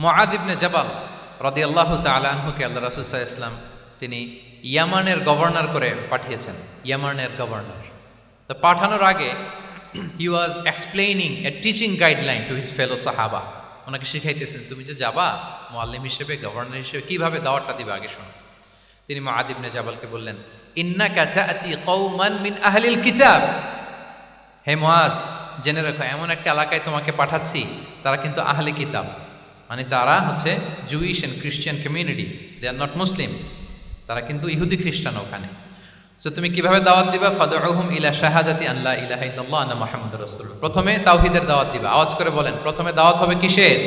Muadh ইবনে জাবাল রাদিয়াল্লাহু তাআলা আনহুকে আল্লাহ রাসূল সাল্লাল্লাহু আলাইহি ওয়াসাল্লাম তিনি ইয়ামানের গভর্নর করে পাঠিয়েছেন। ইয়ামানের গভর্নর তো পাঠানোর আগে he was explaining a teaching guideline to his fellow সাহাবা। ওনাকে শিখাইতেছেন, তুমি যে যাবা মুআল্লিম হিসেবে, গভর্নর হিসেবে, কিভাবে দাওয়াতটা দিবে আগে শোনো। তিনি মুআদ ইবনে জাবালকে বললেন, ইন্নাকা তা'তি কওমান মিন আহলিল কিতাব। হে মুআজ, জেনে রাখো এমন একটা এলাকায় তোমাকে পাঠাচ্ছি, তারা কিন্তু আহলে কিতাব, মানে তারা হচ্ছে Jewish and Christian community, they are not Muslim, তারা কিন্তু ইহুদি খ্রিস্টান ওখানে। সো তুমি কিভাবে দাওয়াত দিবা? ফাদউহুম ইলা শাহাদাতি আন লা ইলাহা ইল্লাল্লাহ আন্না মুহাম্মাদুর রাসূলুল্লাহ। প্রথমে তাওহীদের দাওয়াত দিবা। আওয়াজ করে বলেন, প্রথমে দাওয়াত হবে কিসের?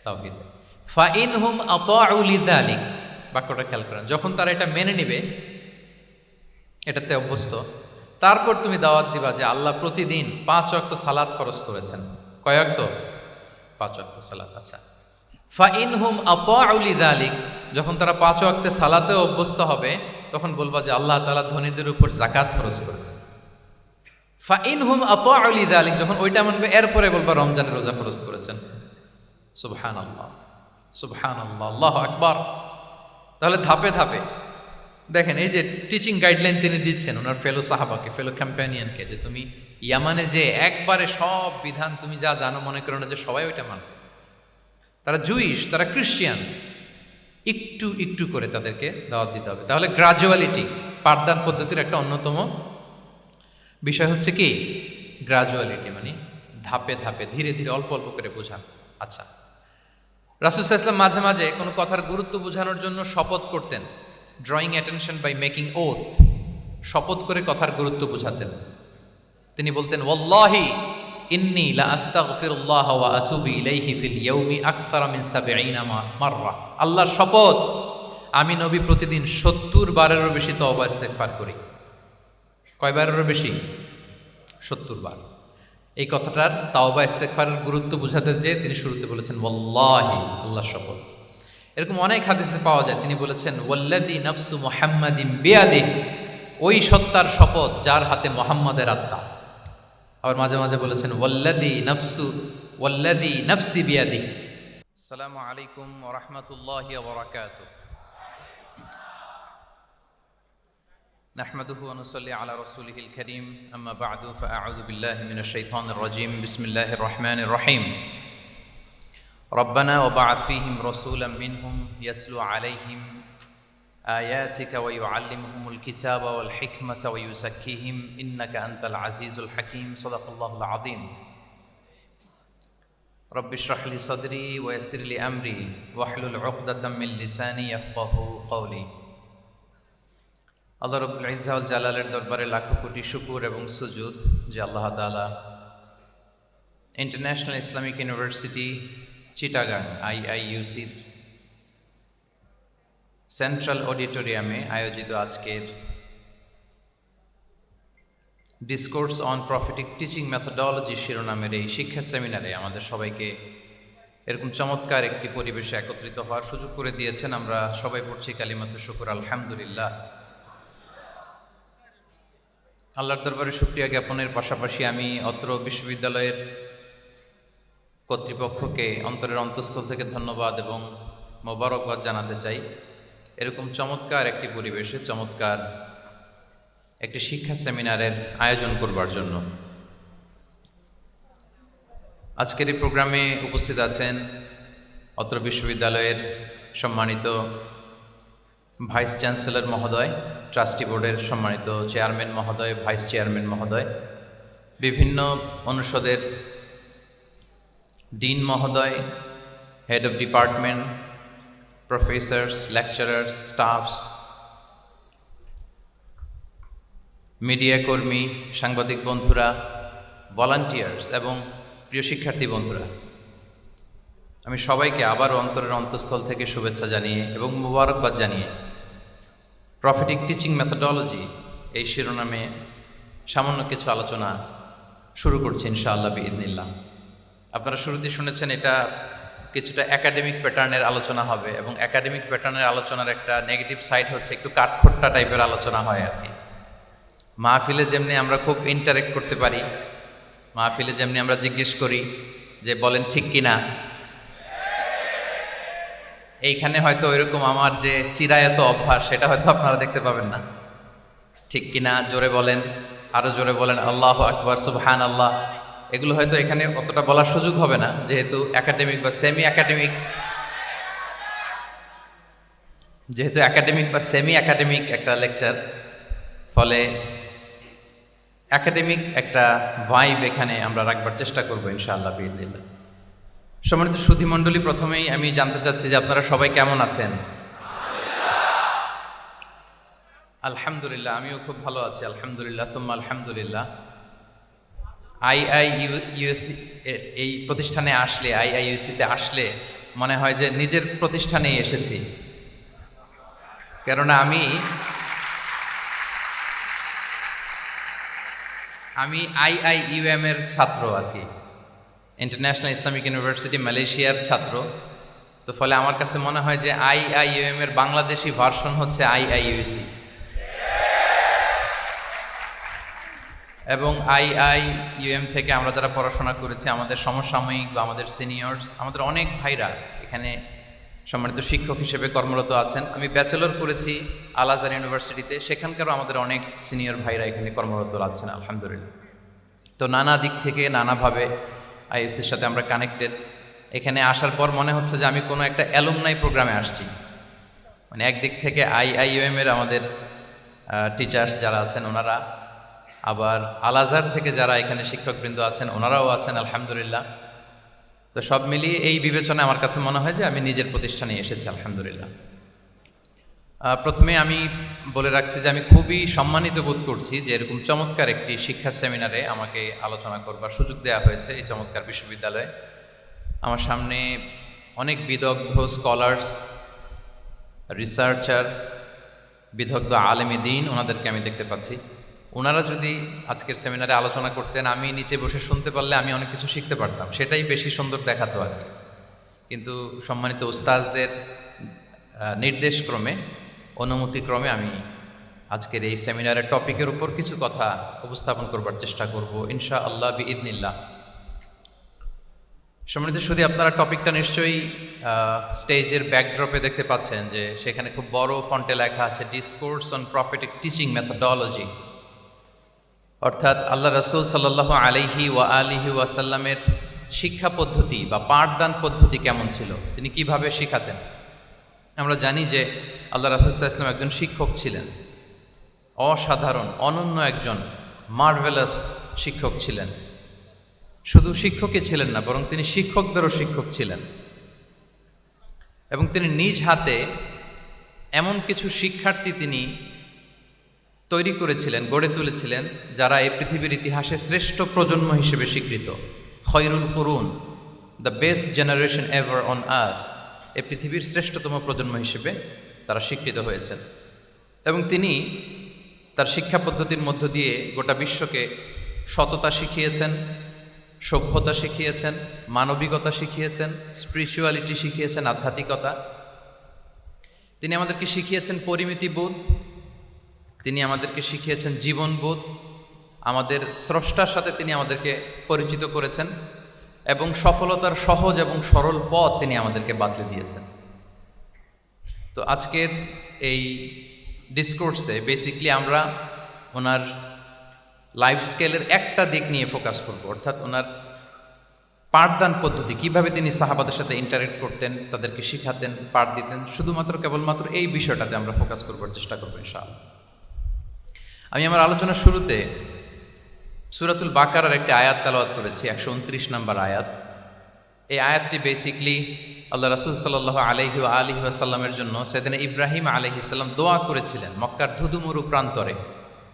তাওহীদের। ফা ইনহুম আতাউ লিযালিক, বাক্যটা খেয়াল করেন, যখন তারা এটা মেনে নেবে, এটাতে অভ্যস্ত, তারপর তুমি দাওয়াত দিবা যে আল্লাহ প্রতিদিন 5 ওয়াক্ত সালাত ফরজ করেছেন। কয় ওয়াক্ত? 5 ওয়াক্ত সালাত। আচ্ছা, ফা ইনহুম আতাউ লিযালিক, যখন তারা 5 ওয়াক্তে সালাতে অভ্যস্ত হবে, তখন বলবা যে আল্লাহ তাআলা ধনীদের উপর যাকাত ফরজ করেছেন। ফা ইনহুম আতাউ লিযালিক, যখন ওইটা মানবে, এরপরে বলবা রমজানের রোজা ফরজ করেছেন। সুবহানাল্লাহ, সুবহানাল্লাহ, আল্লাহু আকবার। তাহলে ধাপে ধাপে দেখেন, এই যে টিচিং গাইডলাইন তিনি দিচ্ছেন ওনার ফেলো সাহাবাকে, ফেলো কম্প্যানিয়নকে, যে তুমি ইয়ামানে যে একবারে সব বিধান তুমি যা জানো, মনে করো না যে সবাই ওইটা মানবে। তারা জুইশ, তারা ক্রিশ্চিয়ান, একটু একটু করে তাদেরকে দাওয়াত দিতে হবে। তাহলে গ্রাজুয়ালিটি, পাঠদান পদ্ধতির একটা অন্যতম বিষয় হচ্ছে কি? গ্রাজুয়ালিটি, মানে ধাপে ধাপে, ধীরে ধীরে, অল্প অল্প করে বোঝান। আচ্ছা, রাসূল সাল্লাল্লাহু আলাইহি ওয়াসাল্লাম মাঝে মাঝে কোনো কথার গুরুত্ব বোঝানোর জন্য শপথ করতেন। Drawing attention by making oath, শপথ করে কথার গুরুত্ব বোঝাতেন। তিনি বলতেন, ওয়াল্লাহি ইন্নী লা আস্তাগফিরুল্লাহ ওয়া আতুবু ইলাইহি ফিল ইয়াউমি আকসারা মিন ৭০ মাররা। আল্লাহর শপথ, আমি নবী প্রতিদিন ৭০ বারেরও বেশি তওবা ইস্তেগফার করি। কয় বারেরও বেশি? ৭০ বার। এই কথাটার তাওবা ইস্তেগফারের গুরুত্ব বোঝাতে যেয়ে তিনি শুরুতে বলেছেন ওয়াল্লাহি, আল্লাহর শপথ। এরকম অনেক হাদিসে পাওয়া যায়, তিনি বলেছেন ওয়াল্লাযী নাফসু মুহাম্মাদিন বিয়াদিহি, ওই সত্তার শপথ যার হাতে মুহাম্মাদের আত্মা। আবার মাঝে মাঝে বলেছেন ওয়াল্লাযী নাফসি বিয়াদিহি। আসসালামু আলাইকুম ওয়া রাহমাতুল্লাহি ওয়া বারাকাতুহু। নাহমাদুহু ওয়া নুসাল্লি আলা রাসূলিহিল কারীম, আম্মা বা'দু, ফাআউযু বিল্লাহি মিনাশ শাইতানির রাজীম। বিসমিল্লাহির রহমানির রহিম। ربنا وبعث فيهم رسولا منهم يتلو عليهم آياتك ويعلمهم الكتاب والحكمة ويزكيهم إنك أنت العزيز الحكيم. صدق الله العظيم. رب اشرح لي صدري ويسر لي أمري واحلل عقدة من لساني يفقهوا قولي. আল্লাহ রাব্বুল ইজ্জা ওয়াল জালালের দরবারে লাখো কোটি শুকর এবং সুজুদ যে আল্লাহ তাআলা international Islamic university Chittagong IIUC central অডিটোরিয়ামে আয়োজিত আজকের discourse on prophetic teaching methodology শিরোনামের এই শিক্ষা সেমিনারে আমাদের সবাইকে এরকম চমৎকার একটি পরিবেশে একত্রিত হওয়ার সুযোগ করে দিয়েছেন। আমরা সবাই পড়ছি কালিমাতুশ শুকর, আলহামদুলিল্লাহ। আল্লাহর দরবারে শুকরিয়া জ্ঞাপনের পাশাপাশি আমি অত্র বিশ্ববিদ্যালয়ের কর্তৃপক্ষকে অন্তরের অন্তঃস্থল থেকে ধন্যবাদ এবং মোবারকবাদ জানাতে চাই, এরকম চমৎকার একটি পরিবেশে চমৎকার একটি শিক্ষা সেমিনারের আয়োজন করবার জন্য। আজকের এই প্রোগ্রামে উপস্থিত আছেন অত্র বিশ্ববিদ্যালয়ের সম্মানিত ভাইস চ্যান্সেলর মহোদয়, ট্রাস্টি বোর্ডের সম্মানিত চেয়ারম্যান মহোদয়, ভাইস চেয়ারম্যান মহোদয়, বিভিন্ন অনুষদের ডিন মহোদয়, head of department, professors, lecturers, stuffs, media কর্মী, সাংবাদিক বন্ধুরা, ভলান্টিয়ার্স এবং প্রিয় শিক্ষার্থী বন্ধুরা, আমি সবাইকে আবারও অন্তরের অন্তঃস্থল থেকে শুভেচ্ছা জানিয়ে এবং মোবারকবাদ জানিয়ে প্রফেটিক টিচিং মেথোডোলজি এই শিরোনামে সামান্য কিছু আলোচনা শুরু করছি ইনশাআল্লাহ বিইذنিল্লাহ। আপনারা শুরুতে শুনেছেন এটা কিছুটা একাডেমিক প্যাটার্নের আলোচনা হবে, এবং একাডেমিক প্যাটার্নের আলোচনার একটা নেগেটিভ সাইড হচ্ছে একটু কাঠখোট্টা টাইপের আলোচনা হয় আর কি। মাহফিলে যেমনি আমরা খুব ইন্টারেক্ট করতে পারি, মাহফিলে যেমনি আমরা জিজ্ঞেস করি যে বলেন ঠিক কিনা, এইখানে হয়তো ওইরকম আমার যে চিরায়ত অভ্যাস সেটা হয়তো আপনারা দেখতে পাবেন না। ঠিক কিনা জোরে বলেন, আরো জোরে বলেন আল্লাহ আকবার, সুবহান আল্লাহ। এগুলো হয়তো এখানে অতটা বলার সুযোগ হবে না, যেহেতু একাডেমিক বা সেমি একাডেমিক, সেমি একাডেমিক একটা লেকচার, ফলে একাডেমিক একটা ভাইব এখানে আমরা রাখবার চেষ্টা করবো ইনশাআল্লাহ বিইذনিল্লাহ। সম্মানিত সুধী মণ্ডলী, প্রথমেই আমি জানতে চাচ্ছি যে আপনারা সবাই কেমন আছেন? আলহামদুলিল্লাহ, আমিও খুব ভালো আছি আলহামদুলিল্লাহ, সুম্মা আলহামদুলিল্লাহ। আইআইইউএসি এই প্রতিষ্ঠানে আসলে, আইআইইউসিতে আসলে মনে হয় যে নিজের প্রতিষ্ঠানেই এসেছি। কেননা আমি আইআইইউএম এর ছাত্র আর কি, ইন্টারন্যাশনাল ইসলামিক ইউনিভার্সিটি মালয়েশিয়ার ছাত্র। তো ফলে আমার কাছে মনে হয় যে আইআইইউএম এর বাংলাদেশি ভার্সন হচ্ছে আইআইইউসি, এবং আইআইইউএম থেকে আমরা যারা পড়াশোনা করেছি, আমাদের সমসাময়িক বা আমাদের সিনিয়র্স, আমাদের অনেক ভাইরা এখানে সম্মানিত শিক্ষক হিসেবে কর্মরত আছেন। আমি ব্যাচেলর করেছি আল আজহার ইউনিভার্সিটিতে, সেখানকারও আমাদের অনেক সিনিয়র ভাইরা এখানে কর্মরত আছেন আলহামদুলিল্লাহ। তো নানা দিক থেকে নানাভাবে আইএসসির সাথে আমরা কানেক্টেড। এখানে আসার পর মনে হচ্ছে যে আমি কোনো একটা অ্যালুমনাই প্রোগ্রামে আসছি। মানে একদিক থেকে আইআইইউএম এর আমাদের টিচার্স যারা আছেন ওনারা, আবার আল আজহার থেকে যারা এখানে শিক্ষকবৃন্দ আছেন ওনারাও আছেন আলহামদুলিল্লাহ। তো সব মিলিয়ে এই বিবেচনায় আমার কাছে মনে হয় যে আমি নিজের প্রতিষ্ঠানে এসেছি আলহামদুলিল্লাহ। প্রথমে আমি বলে রাখছি যে আমি খুবই সম্মানিত বোধ করছি যে এরকম চমৎকার একটি শিক্ষা সেমিনারে আমাকে আলোচনা করবার সুযোগ দেওয়া হয়েছে এই চমৎকার বিশ্ববিদ্যালয়ে। আমার সামনে অনেক বিদগ্ধ স্কলার্স, রিসার্চার, বিদগ্ধ আলেমে দ্বীন, ওনাদেরকে আমি দেখতে পাচ্ছি। ওনারা যদি আজকের সেমিনারে আলোচনা করতেন, আমি নিচে বসে শুনতে পারলে আমি অনেক কিছু শিখতে পারতাম, সেটাই বেশি সুন্দর দেখাতো আর কি। কিন্তু সম্মানিত উস্তাজদের নির্দেশক্রমে, অনুমতিক্রমে আমি আজকের এই সেমিনারের টপিকের উপর কিছু কথা উপস্থাপন করবার চেষ্টা করব ইনশাআল্লাহ বিইذনিল্লাহ। সম্মানিত শুধু আপনারা টপিকটা নিশ্চয়ই স্টেজের ব্যাকড্রপে দেখতে পাচ্ছেন যে সেখানে খুব বড় ফন্টে লেখা আছে discourse on prophetic teaching methodology, অর্থাৎ আল্লাহ রাসূল সাল্লাল্লাহু আলাইহি ওয়া আলিহি ওয়াসাল্লামের শিক্ষা পদ্ধতি বা পাঠদান পদ্ধতি কেমন ছিল, তিনি কিভাবে শিখাতেন। আমরা জানি যে আল্লাহ রাসূল সাল্লাল্লাহু আলাইহি ওয়াসাল্লাম একজন শিক্ষক ছিলেন, অসাধারণ অনন্য একজন মার্ভেলাস শিক্ষক ছিলেন। শুধু শিক্ষকই ছিলেন না, বরং তিনি শিক্ষকদেরও শিক্ষক ছিলেন, এবং তিনি নিজ হাতে এমন কিছু শিক্ষার্থী তিনি তৈরি করেছিলেন, গড়ে তুলেছিলেন, যারা এই পৃথিবীর ইতিহাসে শ্রেষ্ঠ প্রজন্ম হিসেবে স্বীকৃত। খয়রুল কুরুন, the best generation ever on earth, এই পৃথিবীর শ্রেষ্ঠতম প্রজন্ম হিসেবে তারা স্বীকৃত হয়েছেন। এবং তিনি তার শিক্ষা পদ্ধতির মধ্য দিয়ে গোটা বিশ্বকে সততা শিখিয়েছেন, সভ্যতা শিখিয়েছেন, মানবিকতা শিখিয়েছেন, স্পিরিচুয়ালিটি শিখিয়েছেন, আধ্যাত্মিকতা। তিনি আমাদেরকে শিখিয়েছেন পরিমিতিবোধ, তিনি আমাদেরকে শিখিয়েছেন জীবনবোধ, আমাদের স্রষ্টার সাথে তিনি আমাদেরকে পরিচিত করেছেন, এবং সফলতার সহজ এবং সরল পথ তিনি আমাদেরকে বাতলে দিয়েছেন। তো আজকের এই ডিসকোর্সে বেসিকলি আমরা ওনার লাইফ স্কেলের একটা দিক নিয়ে ফোকাস করব, অর্থাৎ ওনার পাঠদান পদ্ধতি, কিভাবে তিনি সাহাবাদের সাথে ইন্টারেক্ট করতেন, তাদেরকে শিখাতেন, পাঠ দিতেন, শুধুমাত্র কেবলমাত্র এই বিষয়টাতে আমরা ফোকাস করবার চেষ্টা করবো ইনশাআল্লাহ। আমি আমার আলোচনার শুরুতে সূরাতুল বাকারার একটি আয়াত তেলাওয়াত করেছি, 129 নম্বর আয়াত। এই আয়াতটি বেসিকলি আল্লাহ রাসূল সাল্লাল্লাহু আলাইহি ওয়া আলিহি ওয়াসাল্লামের জন্য সাইয়েদনা ইব্রাহিম আলাইহিস সালাম দোয়া করেছিলেন মক্কার ধুধুমরু প্রান্তরে।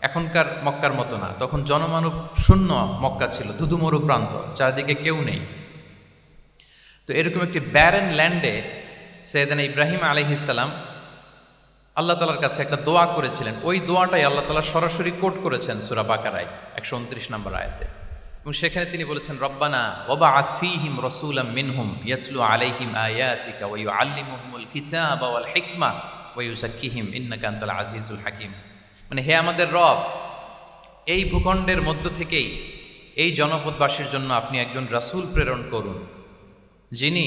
এখনকার মক্কার মতো না, তখন জনমানব শূন্য মক্কা ছিল, ধুধুমরু প্রান্ত, চারদিকে কেউ নেই। তো এরকম একটি ব্যারেন ল্যান্ডে সাইয়েদনা ইব্রাহিম আলাইহিস সালাম আল্লাহ তাআলার কাছে একটা দোয়া করেছিলেন। ওই দোয়াটাই আল্লাহ তাআলা সরাসরি কোট করেছেন সূরা বাকারায় 129 নম্বর আয়াতে, এবং সেখানে তিনি বলেছেন রব্বানা ওয়াবআথ ফীহিম রাসূলাম মিনহুম ইয়াতলু আলাইহিম আয়াতিকা ওয়া ইউআল্লিমুহুমুল কিতাবা ওয়াল হিকমা ওয়া ইউযাক্কিহিম ইন্নাকা আনতাল আজিজুল হাকীম। মানে হে আমাদের রব, এই ভূখণ্ডের মধ্য থেকেই এই জনপদবাসীর জন্য আপনি একজন রাসূল প্রেরণ করুন, যিনি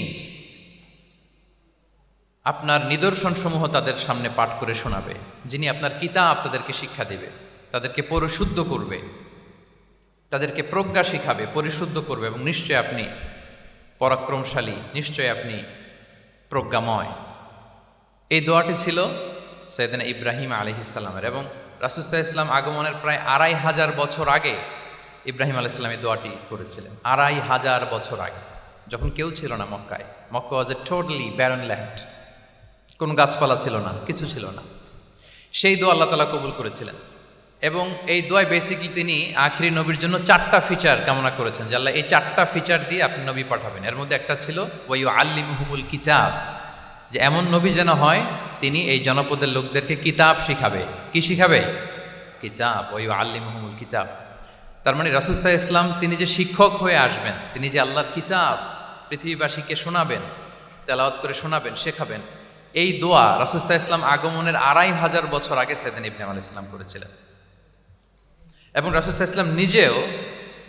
আপনার নিদর্শনসমূহ তাদের সামনে পাঠ করে শোনাবে, যিনি আপনার কিতাব তাদেরকে শিক্ষা দেবে, তাদেরকে পরিশুদ্ধ করবে, তাদেরকে প্রজ্ঞা শিখাবে, পরিশুদ্ধ করবে, এবং নিশ্চয় আপনি পরাক্রমশালী, নিশ্চয় আপনি প্রজ্ঞাময়। এই দোয়াটি ছিল সাইয়েদনা ইব্রাহিম আলাইহিস সালামের, এবং রাসূল সাল্লাল্লাহু আলাইহি ওয়াসাল্লাম আগমনের প্রায় ২৫০০ বছর আগে ইব্রাহিম আলাইহিস সালাম এই দোয়াটি করেছিলেন। ২৫০০ বছর আগে, যখন কেউ ছিল না মক্কায়। মক্কা ওয়াজ এ টোটালি ব্যারন ল্যান্ড, কোনো গাছপালা ছিল না, কিছু ছিল না। সেই দোয়া আল্লাহ তাআলা কবুল করেছিলেন, এবং এই দোয়ায় বেসিক্যালি তিনি আখিরি নবীর জন্য ৪টা ফিচার কামনা করেছেন, যে আল্লাহ এই ৪টা ফিচার দিয়ে আপনি নবী পাঠাবেন। এর মধ্যে একটা ছিল ওয়াইউ আল্লিমুহুমুল কিতাব, যে এমন নবী যেন হয় তিনি এই জনপদের লোকদেরকে কিতাব শিখাবে। কি শিখাবে? কিতাব। ওয়াইউ আল্লিমুহুমুল কিতাব, তার মানে রাসূল সাল্লাল্লাহু আলাইহি ওয়াসাল্লাম তিনি যে শিক্ষক হয়ে আসবেন, তিনি যে আল্লাহর কিতাব পৃথিবীবাসীকে শোনাবেন, তেলাওয়াত করে শোনাবেন, শেখাবেন, এই দোয়া রাসূল সাল্লাল্লাহু আলাইহি ওয়াসাল্লাম আগমনের ২৫০০ বছর আগে সাইয়েদনা ইব্রাহিম আলাইহিস সালাম করেছিলেন। এবং রাসূল সাল্লাল্লাহু আলাইহি ওয়াসাল্লাম নিজেও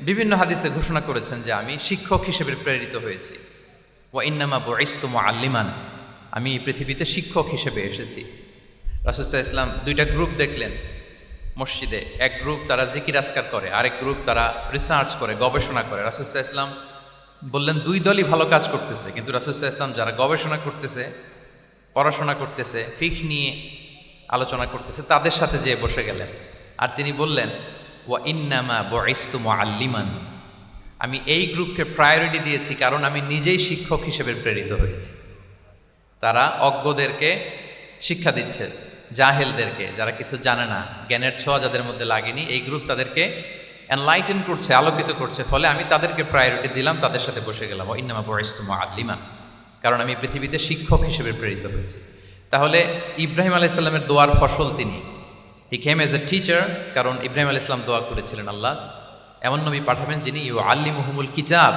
বিভিন্ন হাদিসে ঘোষণা করেছেন যে আমি শিক্ষক হিসেবে প্রেরিত হয়েছি। ওয়া ইন্নামা বুইসতু মুআল্লিমান, আমি পৃথিবীতে শিক্ষক হিসেবে এসেছি। রাসূল সাল্লাল্লাহু আলাইহি ওয়াসাল্লাম দুইটা গ্রুপ দেখলেন মসজিদে, এক গ্রুপ তারা জিকির আজকার করে, আরেক গ্রুপ তারা রিসার্চ করে, গবেষণা করে। রাসূল সাল্লাল্লাহু আলাইহি ওয়াসাল্লাম বললেন দুই দলই ভালো কাজ করতেছে, কিন্তু রাসূল সাল্লাল্লাহু আলাইহি ওয়াসাল্লাম যারা গবেষণা করতেছে, পড়াশোনা করতেছে, ফিকহ নিয়ে আলোচনা করতেছে, তাদের সাথে যেয়ে বসে গেলেন। আর তিনি বললেন ওয়া ইন্নামা বুইসতু মুআল্লিমান, আমি এই গ্রুপকে প্রায়োরিটি দিয়েছি কারণ আমি নিজেই শিক্ষক হিসেবে প্রেরিত হয়েছি। তারা অজ্ঞদেরকে শিক্ষা দিচ্ছে, জাহেলদেরকে, যারা কিছু জানে না, জ্ঞানের ছোঁয়া যাদের মধ্যে লাগেনি, এই গ্রুপ তাদেরকে এনলাইটেন করছে, আলোকিত করছে। ফলে আমি তাদেরকে প্রায়োরিটি দিলাম, তাদের সাথে বসে গেলাম। ওয়া ইন্নামা বুইসতু মুআল্লিমান, কারণ আমি পৃথিবীতে শিক্ষক হিসেবে প্রেরিত হয়েছি। তাহলে ইব্রাহিম আলাইহিস সালামের দোয়ার ফসল তিনি, হি কেম এজ এ টিচার, কারণ ইব্রাহিম আলাইহিস সালাম দোয়া করেছিলেন আল্লাহ এমন নবী পাঠাবেন যিনি ইউআল্লিমুহুমুল কিতাব,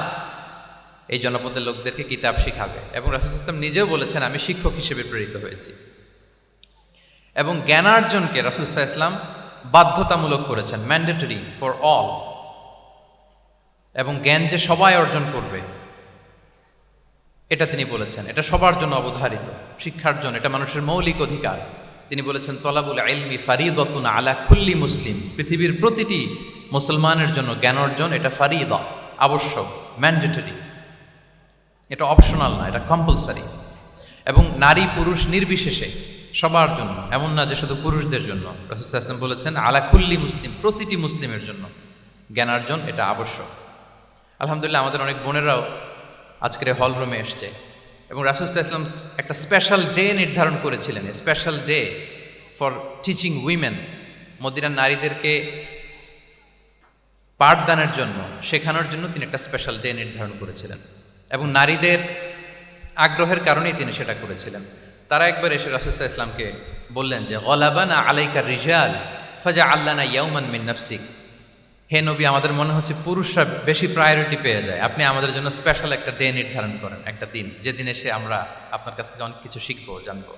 এই জনপদের লোকদেরকে কিতাব শিখাবে। এবং রাসূল সাল্লাল্লাহু আলাইহি ওয়াসাল্লাম নিজেও বলেছেন আমি শিক্ষক হিসেবে প্রেরিত হয়েছি। এবং জ্ঞানার্জনকে রাসূল সাল্লাল্লাহু আলাইহি ওয়াসাল্লাম বাধ্যতামূলক করেছেন, ম্যান্ডেটরি ফর অল। এবং জ্ঞান যে সবাই অর্জন করবে এটা তিনি বলেছেন, এটা সবার জন্য অবধারিত, শিক্ষার জন্য, এটা মানুষের মৌলিক অধিকার। তিনি বলেছেন তলাবুল ইলমি ফারিদাতুন আলা কুল্লি মুসলিম, পৃথিবীর প্রতিটি মুসলমানের জন্য জ্ঞান অর্জন এটা ফারিদা, আবশ্যক, ম্যান্ডেটরি, এটা অপশনাল না, এটা কম্পালসারি। এবং নারী পুরুষ নির্বিশেষে সবার জন্য, এমন না যে শুধু পুরুষদের জন্য। রাসূল সাল্লাল্লাহু আলাইহি ওয়াসাল্লাম বলেছেন আলা কুল্লি মুসলিম, প্রতিটি মুসলিমের জন্য জ্ঞানার্জন এটা আবশ্যক। আলহামদুলিল্লাহ আমাদের অনেক বোনেরাও আজকের হল রুমে এসছে, এবং রাসূল সাল্লাল্লাহু আলাইহি ওয়াসাল্লাম একটা স্পেশাল ডে নির্ধারণ করেছিলেন, special day for teaching women, মদিনার নারীদেরকে পাঠদানের জন্য, শেখানোর জন্য তিনি একটা স্পেশাল ডে নির্ধারণ করেছিলেন। এবং নারীদের আগ্রহের কারণেই তিনি সেটা করেছিলেন। তারা একবার এসে রাসূল সাল্লাল্লাহু আলাইহি ওয়াসাল্লামকে বললেন যে গলাবানা আলাইকা রিজাল ফাজআলনা ইয়াওমান মিন নাফসিক, হে নবী আমাদের মনে হচ্ছে পুরুষরা বেশি প্রায়োরিটি পেয়ে যায়, আপনি আমাদের জন্য স্পেশাল একটা ডে নির্ধারণ করেন, একটা দিন, যেদিন এসে আমরা আপনার কাছ থেকে অনেক কিছু শিখবো, জানবো।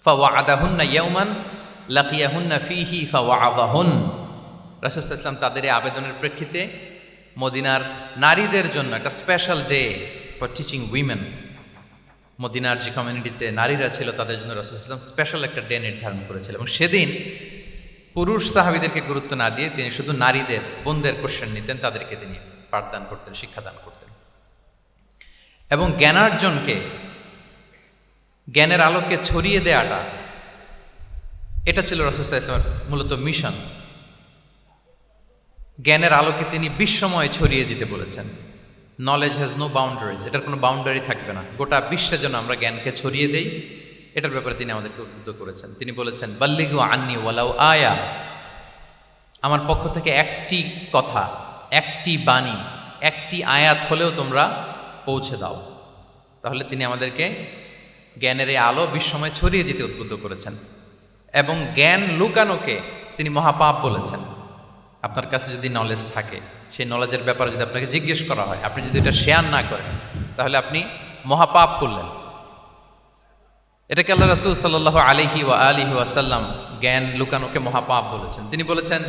ফাওয়াআদাহুন্না ইয়াওমান লাকিয়াহুন্না ফীহি ফাওয়াআদাহুন, রাসূল সাল্লাল্লাহু আলাইহি ওয়াসাল্লাম তাদের এই আবেদনের প্রেক্ষিতে মদিনার নারীদের জন্য একটা special day for teaching women, মদিনার যে কমিউনিটিতে নারীরা ছিল তাদের জন্য রাসূল সাল্লাল্লাহু আলাইহি ওয়াসাল্লাম স্পেশাল একটা ডে নির্ধারণ করেছিলেন। এবং সেদিন পুরুষ সাহাবীদেরকে গুরুত্ব না দিয়ে তিনি শুধু নারীদের, বোনদের কোশ্চেন নিতেন, তাদেরকে তিনি পাঠদান করতেন, শিক্ষাদান করতেন। এবং জ্ঞানার্জনকে, জ্ঞানের আলোকে ছড়িয়ে দেওয়াটা, এটা ছিল রাসূল সাল্লাল্লাহু আলাইহি ওয়াসাল্লামের মূলত মিশন। জ্ঞানের আলোকে তিনি বিশ্বময় ছড়িয়ে দিতে বলেছেন। নলেজ হ্যাজ নো বাউন্ডারিজ, এটার কোনো বাউন্ডারি থাকবে না, গোটা বিশ্বের জন্য আমরা জ্ঞানকে ছড়িয়ে দেই, এটার ব্যাপারে তিনি আমাদেরকে উদ্বুদ্ধ করেছেন। তিনি বলেছেন বাল্লিগু আন্নি ওয়ালাউ আয়া, আমার পক্ষ থেকে একটি কথা, একটি বাণী, একটি আয়াত হলেও তোমরা পৌঁছে দাও। তাহলে তিনি আমাদেরকে জ্ঞানের এই আলো বিশ্বময় ছড়িয়ে দিতে উদ্বুদ্ধ করেছেন। এবং জ্ঞান লুকানোকে তিনি মহাপাপ বলেছেন। আপনার কাছে যদি নলেজ থাকে, সেই নলেজের ব্যাপারে যদি আপনাকে জিজ্ঞেস করা হয়, আপনি যদি এটা শেয়ার না করেন, তাহলে আপনি মহাপাপ করলেন। এটাকে আল্লাহ রাসূল সাল্লাল্লাহু আলাইহি ওয়া আলিহি ওয়াসাল্লাম জ্ঞান লুকানোকে মহাপাপ বলেছেন। তিনি বলেছেন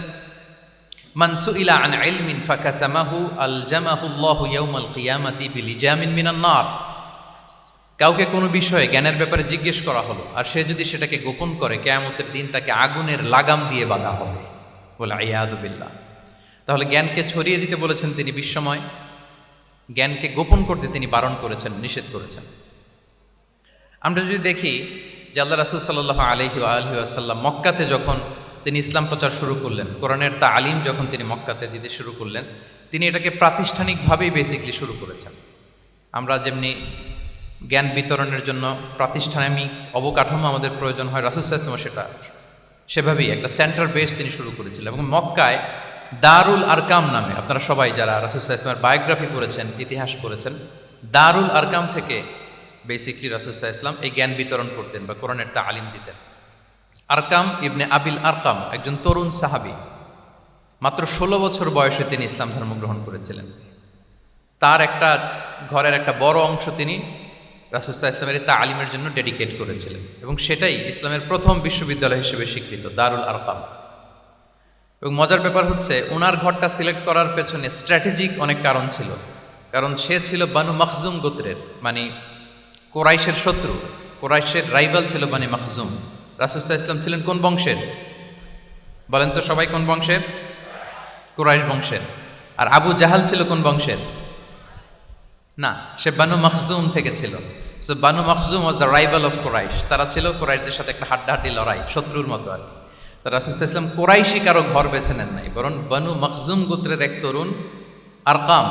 মান সুইলা আন ইলমিন ফাকাতামাহু আলজামাহুল্লাহু ইয়াউমাল কিয়ামাতি বিলিজামিন মিনান নার, কাউকে কোনো বিষয়ে জ্ঞানের ব্যাপারে জিজ্ঞেস করা হলো, আর সে যদি সেটাকে গোপন করে, কিয়ামতের দিন তাকে আগুনের লাগাম দিয়ে বাঁধা হবে বলে আইয়াদু বিল্লাহ। তাহলে জ্ঞানকে ছড়িয়ে দিতে বলেছেন তিনি বিশ্বময়, জ্ঞানকে গোপন করতে তিনি বারণ করেছেন, নিষেধ করেছেন। আমরা যদি দেখি যে আল্লাহ রাসূল সাল্লাল্লাহু আলাইহি ওয়া আলিহি ওয়াসাল্লাম মক্কাতে যখন তিনি ইসলাম প্রচার শুরু করলেন, কোরআনের তালিম যখন তিনি মক্কাতে দিতে শুরু করলেন, তিনি এটাকে প্রাতিষ্ঠানিকভাবেই বেসিকলি শুরু করেছেন। আমরা যেমনি জ্ঞান বিতরণের জন্য প্রাতিষ্ঠানিক অবকাঠামো আমাদের প্রয়োজন হয়, রাসূল সাল্লাল্লাহু আলাইহি ওয়াসাল্লাম সেভাবেই একটা সেন্টার বেস তিনি শুরু করেছিলেন। এবং মক্কায় দারুল আরকাম নামে, আপনারা সবাই যারা রাসূল সাল্লাল্লাহু আলাইহি ওয়াসাল্লামের বায়োগ্রাফি পড়েছেন, ইতিহাস পড়েছেন, দারুল আরকাম থেকে বেসিকলি রাসূল সাল্লাল্লাহু আলাইহি ওয়াসাল্লাম এই জ্ঞান বিতরণ করতেন বা কোরআনের তালিম দিতেন। আরকাম ইবনে আবিল আরকাম একজন তরুণ সাহাবী, মাত্র 16 বছর বয়সে তিনি ইসলাম ধর্ম গ্রহণ করেছিলেন। তার একটা ঘরের একটা বড় অংশ তিনি রাসূল সাল্লাল্লাহু আলাইহি ওয়াসাল্লামের তালিমের জন্য ডেডিকেট করেছিলেন, এবং সেটাই ইসলামের প্রথম বিশ্ববিদ্যালয় হিসেবে স্বীকৃত দারুল আরকাম। এবং মজার ব্যাপার হচ্ছে, ওনার ঘরটা সিলেক্ট করার পেছনে স্ট্র্যাটেজিক অনেক কারণ ছিল। কারণ সে ছিল বানু মাখজুম গোত্রের, মানে কোরাইশের শত্রু, কোরাইশের রাইভাল ছিল বানি মাখজুম। রাসূল সাল্লাল্লাহু আলাইহি ওয়াসাল্লাম ছিলেন কোন বংশের? বলেন তো সবাই, কোন বংশের? কুরাইশ বংশের। আর আবু জাহাল ছিল কোন বংশের? না, সে বানু মাখজুম থেকে ছিল। So Banu Makhzum was the rival of Quraish. তারা ছিল কুরাইশদের সাথে একটা হাড্ডাহাড্ডি লড়াই, শত্রুর মতো আর কি। তো রাসূল সাল্লাল্লাহু আলাইহি ওয়াসাল্লাম কুরাইশি কারো ঘর বেছে নেন নাই, বরং বানু মাখজুম গোত্রের এক তরুণ আরকাম,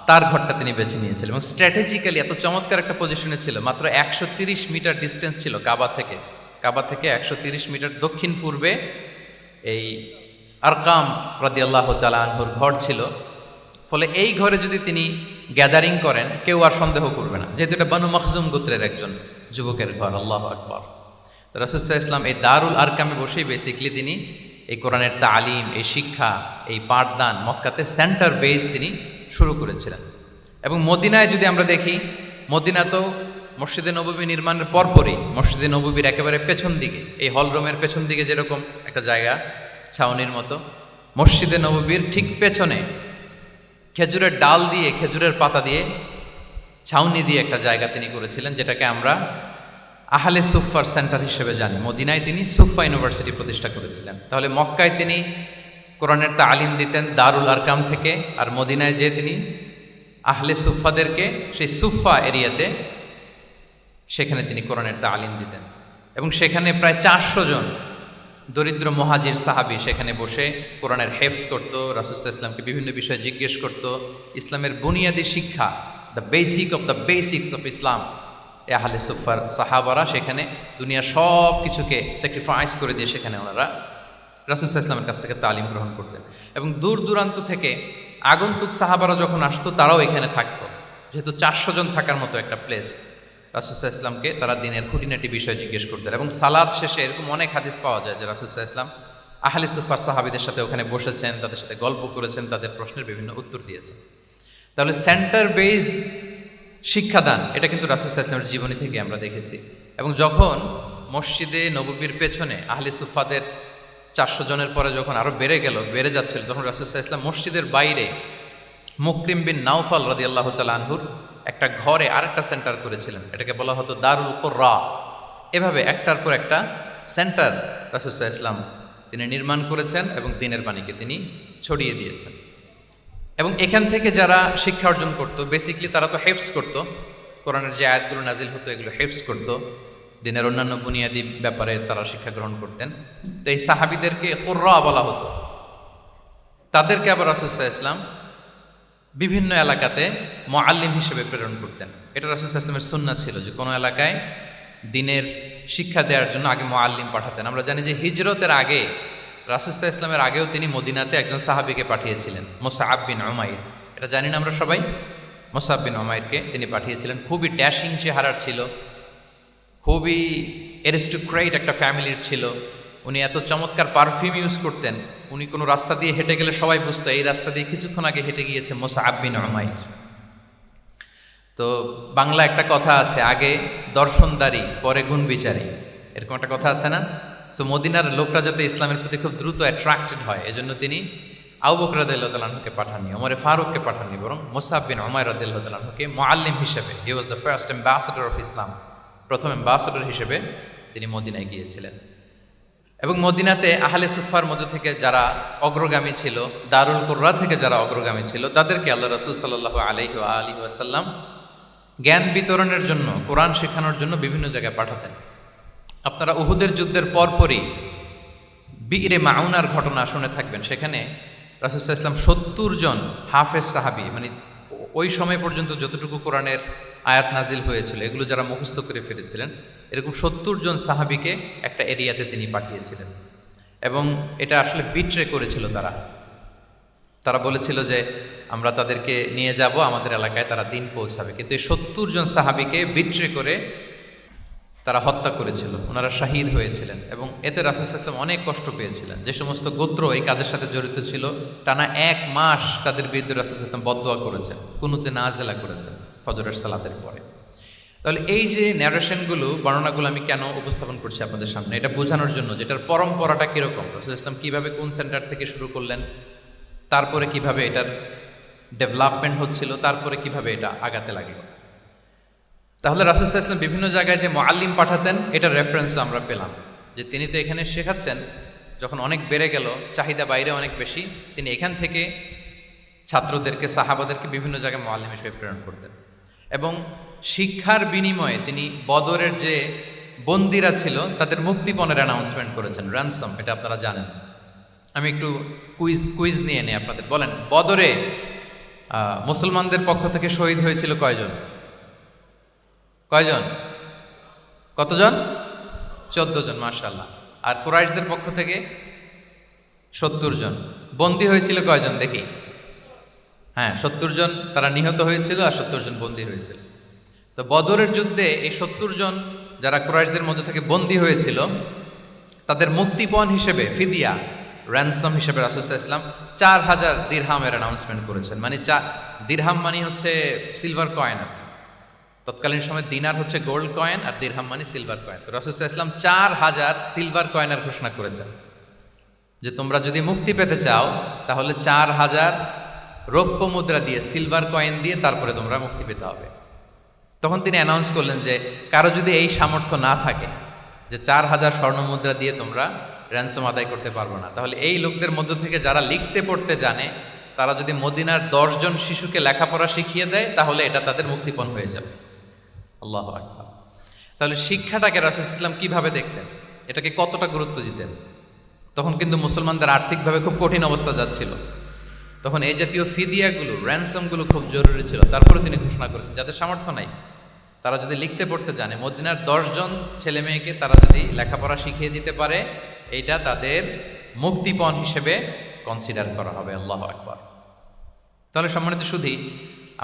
তার ঘরটা তিনি বেছে নিয়েছিলেন। এবং স্ট্র্যাটেজিক্যালি এত চমৎকার একটা পজিশনে ছিল, মাত্র 130 মিটার ডিস্টেন্স ছিল কাবা থেকে। কাবা থেকে 130 মিটার দক্ষিণ পূর্বে এই আরকাম রাদিয়াল্লাহু তাআলা আনহুর ঘর ছিল। ফলে এই ঘরে যদি তিনি গ্যাদারিং করেন, কেউ আর সন্দেহ করবে না, যেহেতু এটা বানু মাখজুম গোত্রের একজন যুবকের ঘর। আল্লাহু আকবার। রাসূল সাল্লাল্লাহু আলাইহি ওয়াসাল্লাম এই দারুল আরকামে বসেই বেসিকলি তিনি এই কোরআনের তালিম, এই শিক্ষা, এই পাঠদান মক্কাতে সেন্টার বেস তিনি শুরু করেছিলেন। এবং মদিনায় যদি আমরা দেখি, মদিনা তো মসজিদে নববী নির্মাণের পরপরই মসজিদে নববীর একেবারে পেছন দিকে, এই হলরুমের পেছন দিকে যেরকম একটা জায়গা ছাউনির মতো, মসজিদে নববীর ঠিক পেছনে খেজুরের ডাল দিয়ে, খেজুরের পাতা দিয়ে ছাউনি দিয়ে একটা জায়গা তিনি করেছিলেন, যেটাকে আমরা আহলে সুফার সেন্টার হিসেবে জানি। মদিনায় তিনি সুফা ইউনিভার্সিটি প্রতিষ্ঠা করেছিলেন। তাহলে মক্কায় তিনি কোরআনের তালিম দিতেন দারুল আরকাম থেকে, আর মদিনায় যেয়ে তিনি আহলে সুফাদেরকে সেই সুফা এরিয়াতে, সেখানে তিনি কোরআনের তালিম দিতেন। এবং সেখানে প্রায় 400 জন দরিদ্র মুহাজির সাহাবী সেখানে বসে কোরআনের হেফজ করতো, রাসূল সাল্লাল্লাহু আলাইহি ওয়াসাল্লামকে বিভিন্ন বিষয়ে জিজ্ঞেস করতো। ইসলামের বুনিয়াদী শিক্ষা, the basic of the basics of Islam, আহলে সুফার সাহাবারা সেখানে দুনিয়ার সব কিছুকে স্যাক্রিফাইস করে দিয়ে সেখানে ওনারা রাসূল সাল্লাল্লাহু আলাইহি ওয়াসাল্লামের কাছ থেকে তালিম গ্রহণ করতেন। এবং দূর দূরান্ত থেকে আগন্তুক সাহাবারা যখন আসতো, তারাও এখানে থাকতো। যেহেতু 400 জন থাকার মতো একটা প্লেস, রাসূল সাল্লাল্লাহু আলাইহি ওয়াসাল্লামকে তারা দিনের খুঁটিনাটি বিষয় জিজ্ঞেস করতেন। এবং সালাত শেষে এরকম অনেক হাদিস পাওয়া যায় যে রাসূল সাল্লাল্লাহু আলাইহি ওয়াসাল্লাম আহলে সুফার সাহাবীদের সাথে ওখানে বসেছেন, তাদের সাথে গল্প করেছেন, তাদের প্রশ্নের বিভিন্ন উত্তর দিয়েছেন। তাহলে সেন্টার বেস শিক্ষাদান, এটা কিন্তু রাসূল সাল্লাল্লাহু আলাইহি ওয়াসাল্লামের জীবনী থেকে আমরা দেখেছি। এবং যখন মসজিদে নববীর পেছনে আহলে সুফাদের 400 জনের পরে যখন আরও বেড়ে যাচ্ছিল, তখন রাসূল সাল্লাল্লাহু আলাইহি ওয়াসাল্লাম মসজিদের বাইরে মুকরিম বিন নাওফাল রাদিয়াল্লাহু তাআলা আনহুর একটা ঘরে আরেকটা সেন্টার করেছিলেন, এটাকে বলা হতো দারুল কুররা। এভাবে একটার পর একটা সেন্টার রাসূল সাল্লাল্লাহু আলাইহি ওয়াসাল্লাম তিনি নির্মাণ করেছেন এবং দ্বীনের বাণীকে তিনি ছড়িয়ে দিয়েছেন। এবং এখান থেকে যারা শিক্ষা অর্জন করত, বেসিকলি তারা তো হেফজ করত, কোরআনের যে আয়াতগুলো নাজিল হতো এগুলো হেফজ করত, দিনের অন্যান্য বুনিয়াদী ব্যাপারে তারা শিক্ষা গ্রহণ করতেন। তো এই সাহাবীদেরকে কুররা বলা হতো। তাদেরকে আবার রাসূল সাল্লাল্লাহু আলাইহি ওয়াসাল্লাম বিভিন্ন এলাকাতে মুআল্লিম হিসেবে প্রেরণ করতেন। এটা রাসূল সাল্লাল্লাহু আলাইহি ওয়াসাল্লামের সুন্নাহ ছিল যে কোনো এলাকায় দ্বীনের শিক্ষা দেওয়ার জন্য আগে মুআল্লিম পাঠাতেন। আমরা জানি যে হিজরতের আগে, রাসূল সাল্লাল্লাহু আলাইহি ওয়াসাল্লামের আগেও তিনি মদিনাতে একজন সাহাবীকে পাঠিয়েছিলেন, মুসআব বিন উমাইর। এটা জানি না আমরা সবাই? মুসআব বিন উমাইরকে তিনি পাঠিয়েছিলেন। খুবই ড্যাশিং চেহারার ছিল, খুবই অ্যারিস্টোক্রেট একটা ফ্যামিলির ছিল। উনি এত চমৎকার পারফিউম ইউজ করতেন, উনি কোনো রাস্তা দিয়ে হেঁটে গেলে সবাই বুঝতো এই রাস্তা দিয়ে কিছুক্ষণ আগে হেঁটে গিয়েছে মুসআব বিন উমাইর। তো বাংলা একটা কথা আছে, আগে দর্শনদারি পরে গুণ বিচারী, এরকম একটা কথা আছে না? সো মদিনার লোকরা যাতে ইসলামের প্রতি খুব দ্রুত অ্যাট্রাক্টেড হয়, এজন্য তিনি আবু বকর রাদিয়াল্লাহু তাআলা আনহুকে পাঠাননি, ওমরে ফারুককে পাঠাননি, বরং মুসআব বিন উমাইর রাদিয়াল্লাহু তাআলা আনহুকে মুআল্লিম হিসেবে, he was the first ambassador of Islam, প্রথম অ্যাম্বাসেডর হিসেবে তিনি মদিনায় গিয়েছিলেন। এবং মদিনাতে আহলে সুফার মধ্য থেকে যারা অগ্রগামী ছিল, দারুল কুররা থেকে যারা অগ্রগামী ছিল, তাদেরকে আল্লাহ রাসূল সাল্লাল্লাহু আলাইহি ওয়া আলিহি ওয়াসাল্লাম জ্ঞান বিতরণের জন্য, কোরআন শেখানোর জন্য বিভিন্ন জায়গায় পাঠাতেন। আপনারা উহুদের যুদ্ধের পরপরই বিরে মাউনার ঘটনা শুনে থাকবেন। সেখানে রাসূল সাল্লাল্লাহু আলাইহি ওয়াসাল্লাম ৭০ জন হাফেজ সাহাবী, মানে ওই সময় পর্যন্ত যতটুকু কোরআনের আয়াত নাজিল হয়েছিল এগুলো যারা মুখস্থ করে ফেলেছিলেন, এরকম ৭০ জন সাহাবীকে একটা এরিয়াতে তিনি পাঠিয়েছিলেন। এবং এটা আসলে বিট্রে করেছিল তারা বলেছিল যে আমরা তাদেরকে নিয়ে যাব আমাদের এলাকায়, তারা দিন পৌঁছাবে। কিন্তু এই ৭০ জন সাহাবীকে বিট্রে করে তারা হত্যা করেছিল, ওনারা শাহীদ হয়েছিলেন। এবং এতে রাসূল সাল্লাল্লাহু আলাইহি ওয়াসাল্লাম অনেক কষ্ট পেয়েছিলেন। যে সমস্ত গোত্র এই কাজের সাথে জড়িত ছিল, টানা ১ মাস তাদের বিরুদ্ধে রাসূল সাল্লাল্লাহু আলাইহি ওয়াসাল্লাম বদদোয়া করেছেন, কুনুতে নাজিলা করেছেন ফজরের সালাতের পরে। তাহলে এই যে ন্যারেশনগুলো, বর্ণনাগুলো আমি কেন উপস্থাপন করছি আপনাদের সামনে, এটা বোঝানোর জন্য যেটার পরম্পরাটা কীরকম, রাসূল সাল্লাল্লাহু আলাইহি ওয়াসাল্লাম কীভাবে কোন সেন্টার থেকে শুরু করলেন, তারপরে কিভাবে এটার ডেভেলপমেন্ট হচ্ছিল, তারপরে কিভাবে এটা আগাতে লাগলো। তাহলে রাসূল সাল্লাল্লাহু আলাইহি ওয়াসাল্লাম বিভিন্ন জায়গায় যে মুআল্লিম পাঠাতেন, এটার রেফারেন্সও আমরা পেলাম যে তিনি তো এখানে শেখাচ্ছেন, যখন অনেক বেড়ে গেল, চাহিদা বাইরে অনেক বেশি, তিনি এখান থেকে ছাত্রদেরকে, সাহাবাদেরকে বিভিন্ন জায়গায় মুআল্লিম হিসেবে প্রেরণ করতেন। এবং শিক্ষার বিনিময়ে তিনি বদরের যে বন্দীরা ছিল তাদের মুক্তিপণের অ্যানাউন্সমেন্ট করেছেন, র্যানসম, এটা আপনারা জানেন। আমি একটু কুইজ নিয়ে নিই আপনাদের। বলেন, বদরে মুসলমানদের পক্ষ থেকে শহীদ হয়েছিল কয়জন? কতজন? 14 জন, মাশাআল্লাহ। আর কুরাইশদের পক্ষ থেকে 70 জন। বন্দী হয়েছিল কয়জন দেখি? হ্যাঁ, 70 জন তারা নিহত হয়েছিল আর 70 জন বন্দী হয়েছিল। তো বদরের যুদ্ধে এই 70 জন যারা কুরাইশদের মধ্যে থেকে বন্দী হয়েছিল, তাদের মুক্তিপণ হিসেবে ফিদিয়া, র্যানসম হিসেবে রাসূল সাল্লাল্লাহু আলাইহি ওয়াসাল্লাম 4000 দিরহামের অ্যানাউন্সমেন্ট করেছেন। মানে দিরহাম মানে হচ্ছে সিলভার কয়েন। তৎকালীন সময় দিনার হচ্ছে গোল্ড কয়েন আর দিরহাম মানে সিলভার কয়েন। তো রাসূল সাল্লাল্লাহু আলাইহি ওয়াসাল্লাম 4000 সিলভার কয়েনের ঘোষণা করেছেন যে তোমরা যদি মুক্তি পেতে চাও তাহলে 4000 রৌপ্য মুদ্রা দিয়ে, সিলভার কয়েন দিয়ে তারপরে তোমরা মুক্তি পেতে হবে। তখন তিনি অ্যানাউন্স করলেন যে কারো যদি এই সামর্থ্য না থাকে যে 4000 স্বর্ণ মুদ্রা দিয়ে তোমরা র্যানসম আদায় করতে পারবো না, তাহলে এই লোকদের মধ্য থেকে যারা লিখতে পড়তে জানে তারা যদি মদিনার 10 জন শিশুকে লেখাপড়া শিখিয়ে দেয় তাহলে এটা তাদের মুক্তিপণ হয়ে যাবে। আল্লাহু আকবার। তাহলে শিক্ষাটাকে রাসূল সাল্লাল্লাহু আলাইহি ওয়াসাল্লাম কিভাবে দেখতেন, এটাকে কতটা গুরুত্ব দিতেন? তখন কিন্তু মুসলমানদের আর্থিকভাবে খুব কঠিন অবস্থা যাচ্ছিল। তখন এই জাতীয় ফিদিয়াগুলো, র্যানসমগুলো খুব জরুরি ছিল। তারপরে তিনি ঘোষণা করেছেন যাদের সামর্থ্য নাই তারা যদি লিখতে পড়তে জানে, মদিনার 10 জন ছেলে মেয়েকে তারা যদি লেখাপড়া শিখিয়ে দিতে পারে, এইটা তাদের মুক্তিপণ হিসেবে কনসিডার করা হবে। আল্লাহু আকবার। তাহলে সম্মানিত সুধী,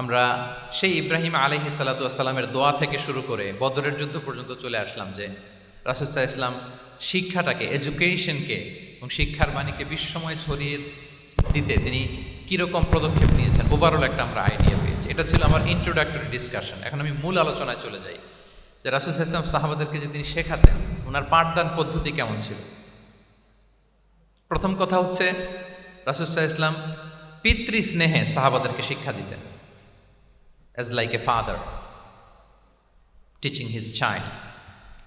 আমরা সেই ইব্রাহিম আলাইহিস সালাতু ওয়াস সালামের দোয়া থেকে শুরু করে বদরের যুদ্ধ পর্যন্ত চলে আসলাম যে রাসূল সাল্লাল্লাহু আলাইহি ওয়াসাল্লাম শিক্ষাটাকে, এডুকেশনকে এবং শিক্ষার বাণীকে বিশ্বময় ছড়িয়ে দিতে তিনি কীরকম পদক্ষেপ নিয়েছেন, ওভারঅল একটা আমরা আইডিয়া পেয়েছি। এটা ছিল আমার ইন্ট্রোডাক্টরি ডিসকাশন। এখন আমি মূল আলোচনায় চলে যাই যে রাসূল সাল্লাল্লাহু আলাইহি ওয়াসাল্লাম সাহাবাদেরকে যে তিনি শেখাতেন, ওনার পাঠদান পদ্ধতি কেমন ছিল। প্রথম কথা হচ্ছে রাসূল সাল্লাল্লাহু আলাইহি ওয়াসাল্লাম পিতৃ স্নেহে সাহাবাদেরকে শিক্ষা দিতেন, as like a father teaching his child,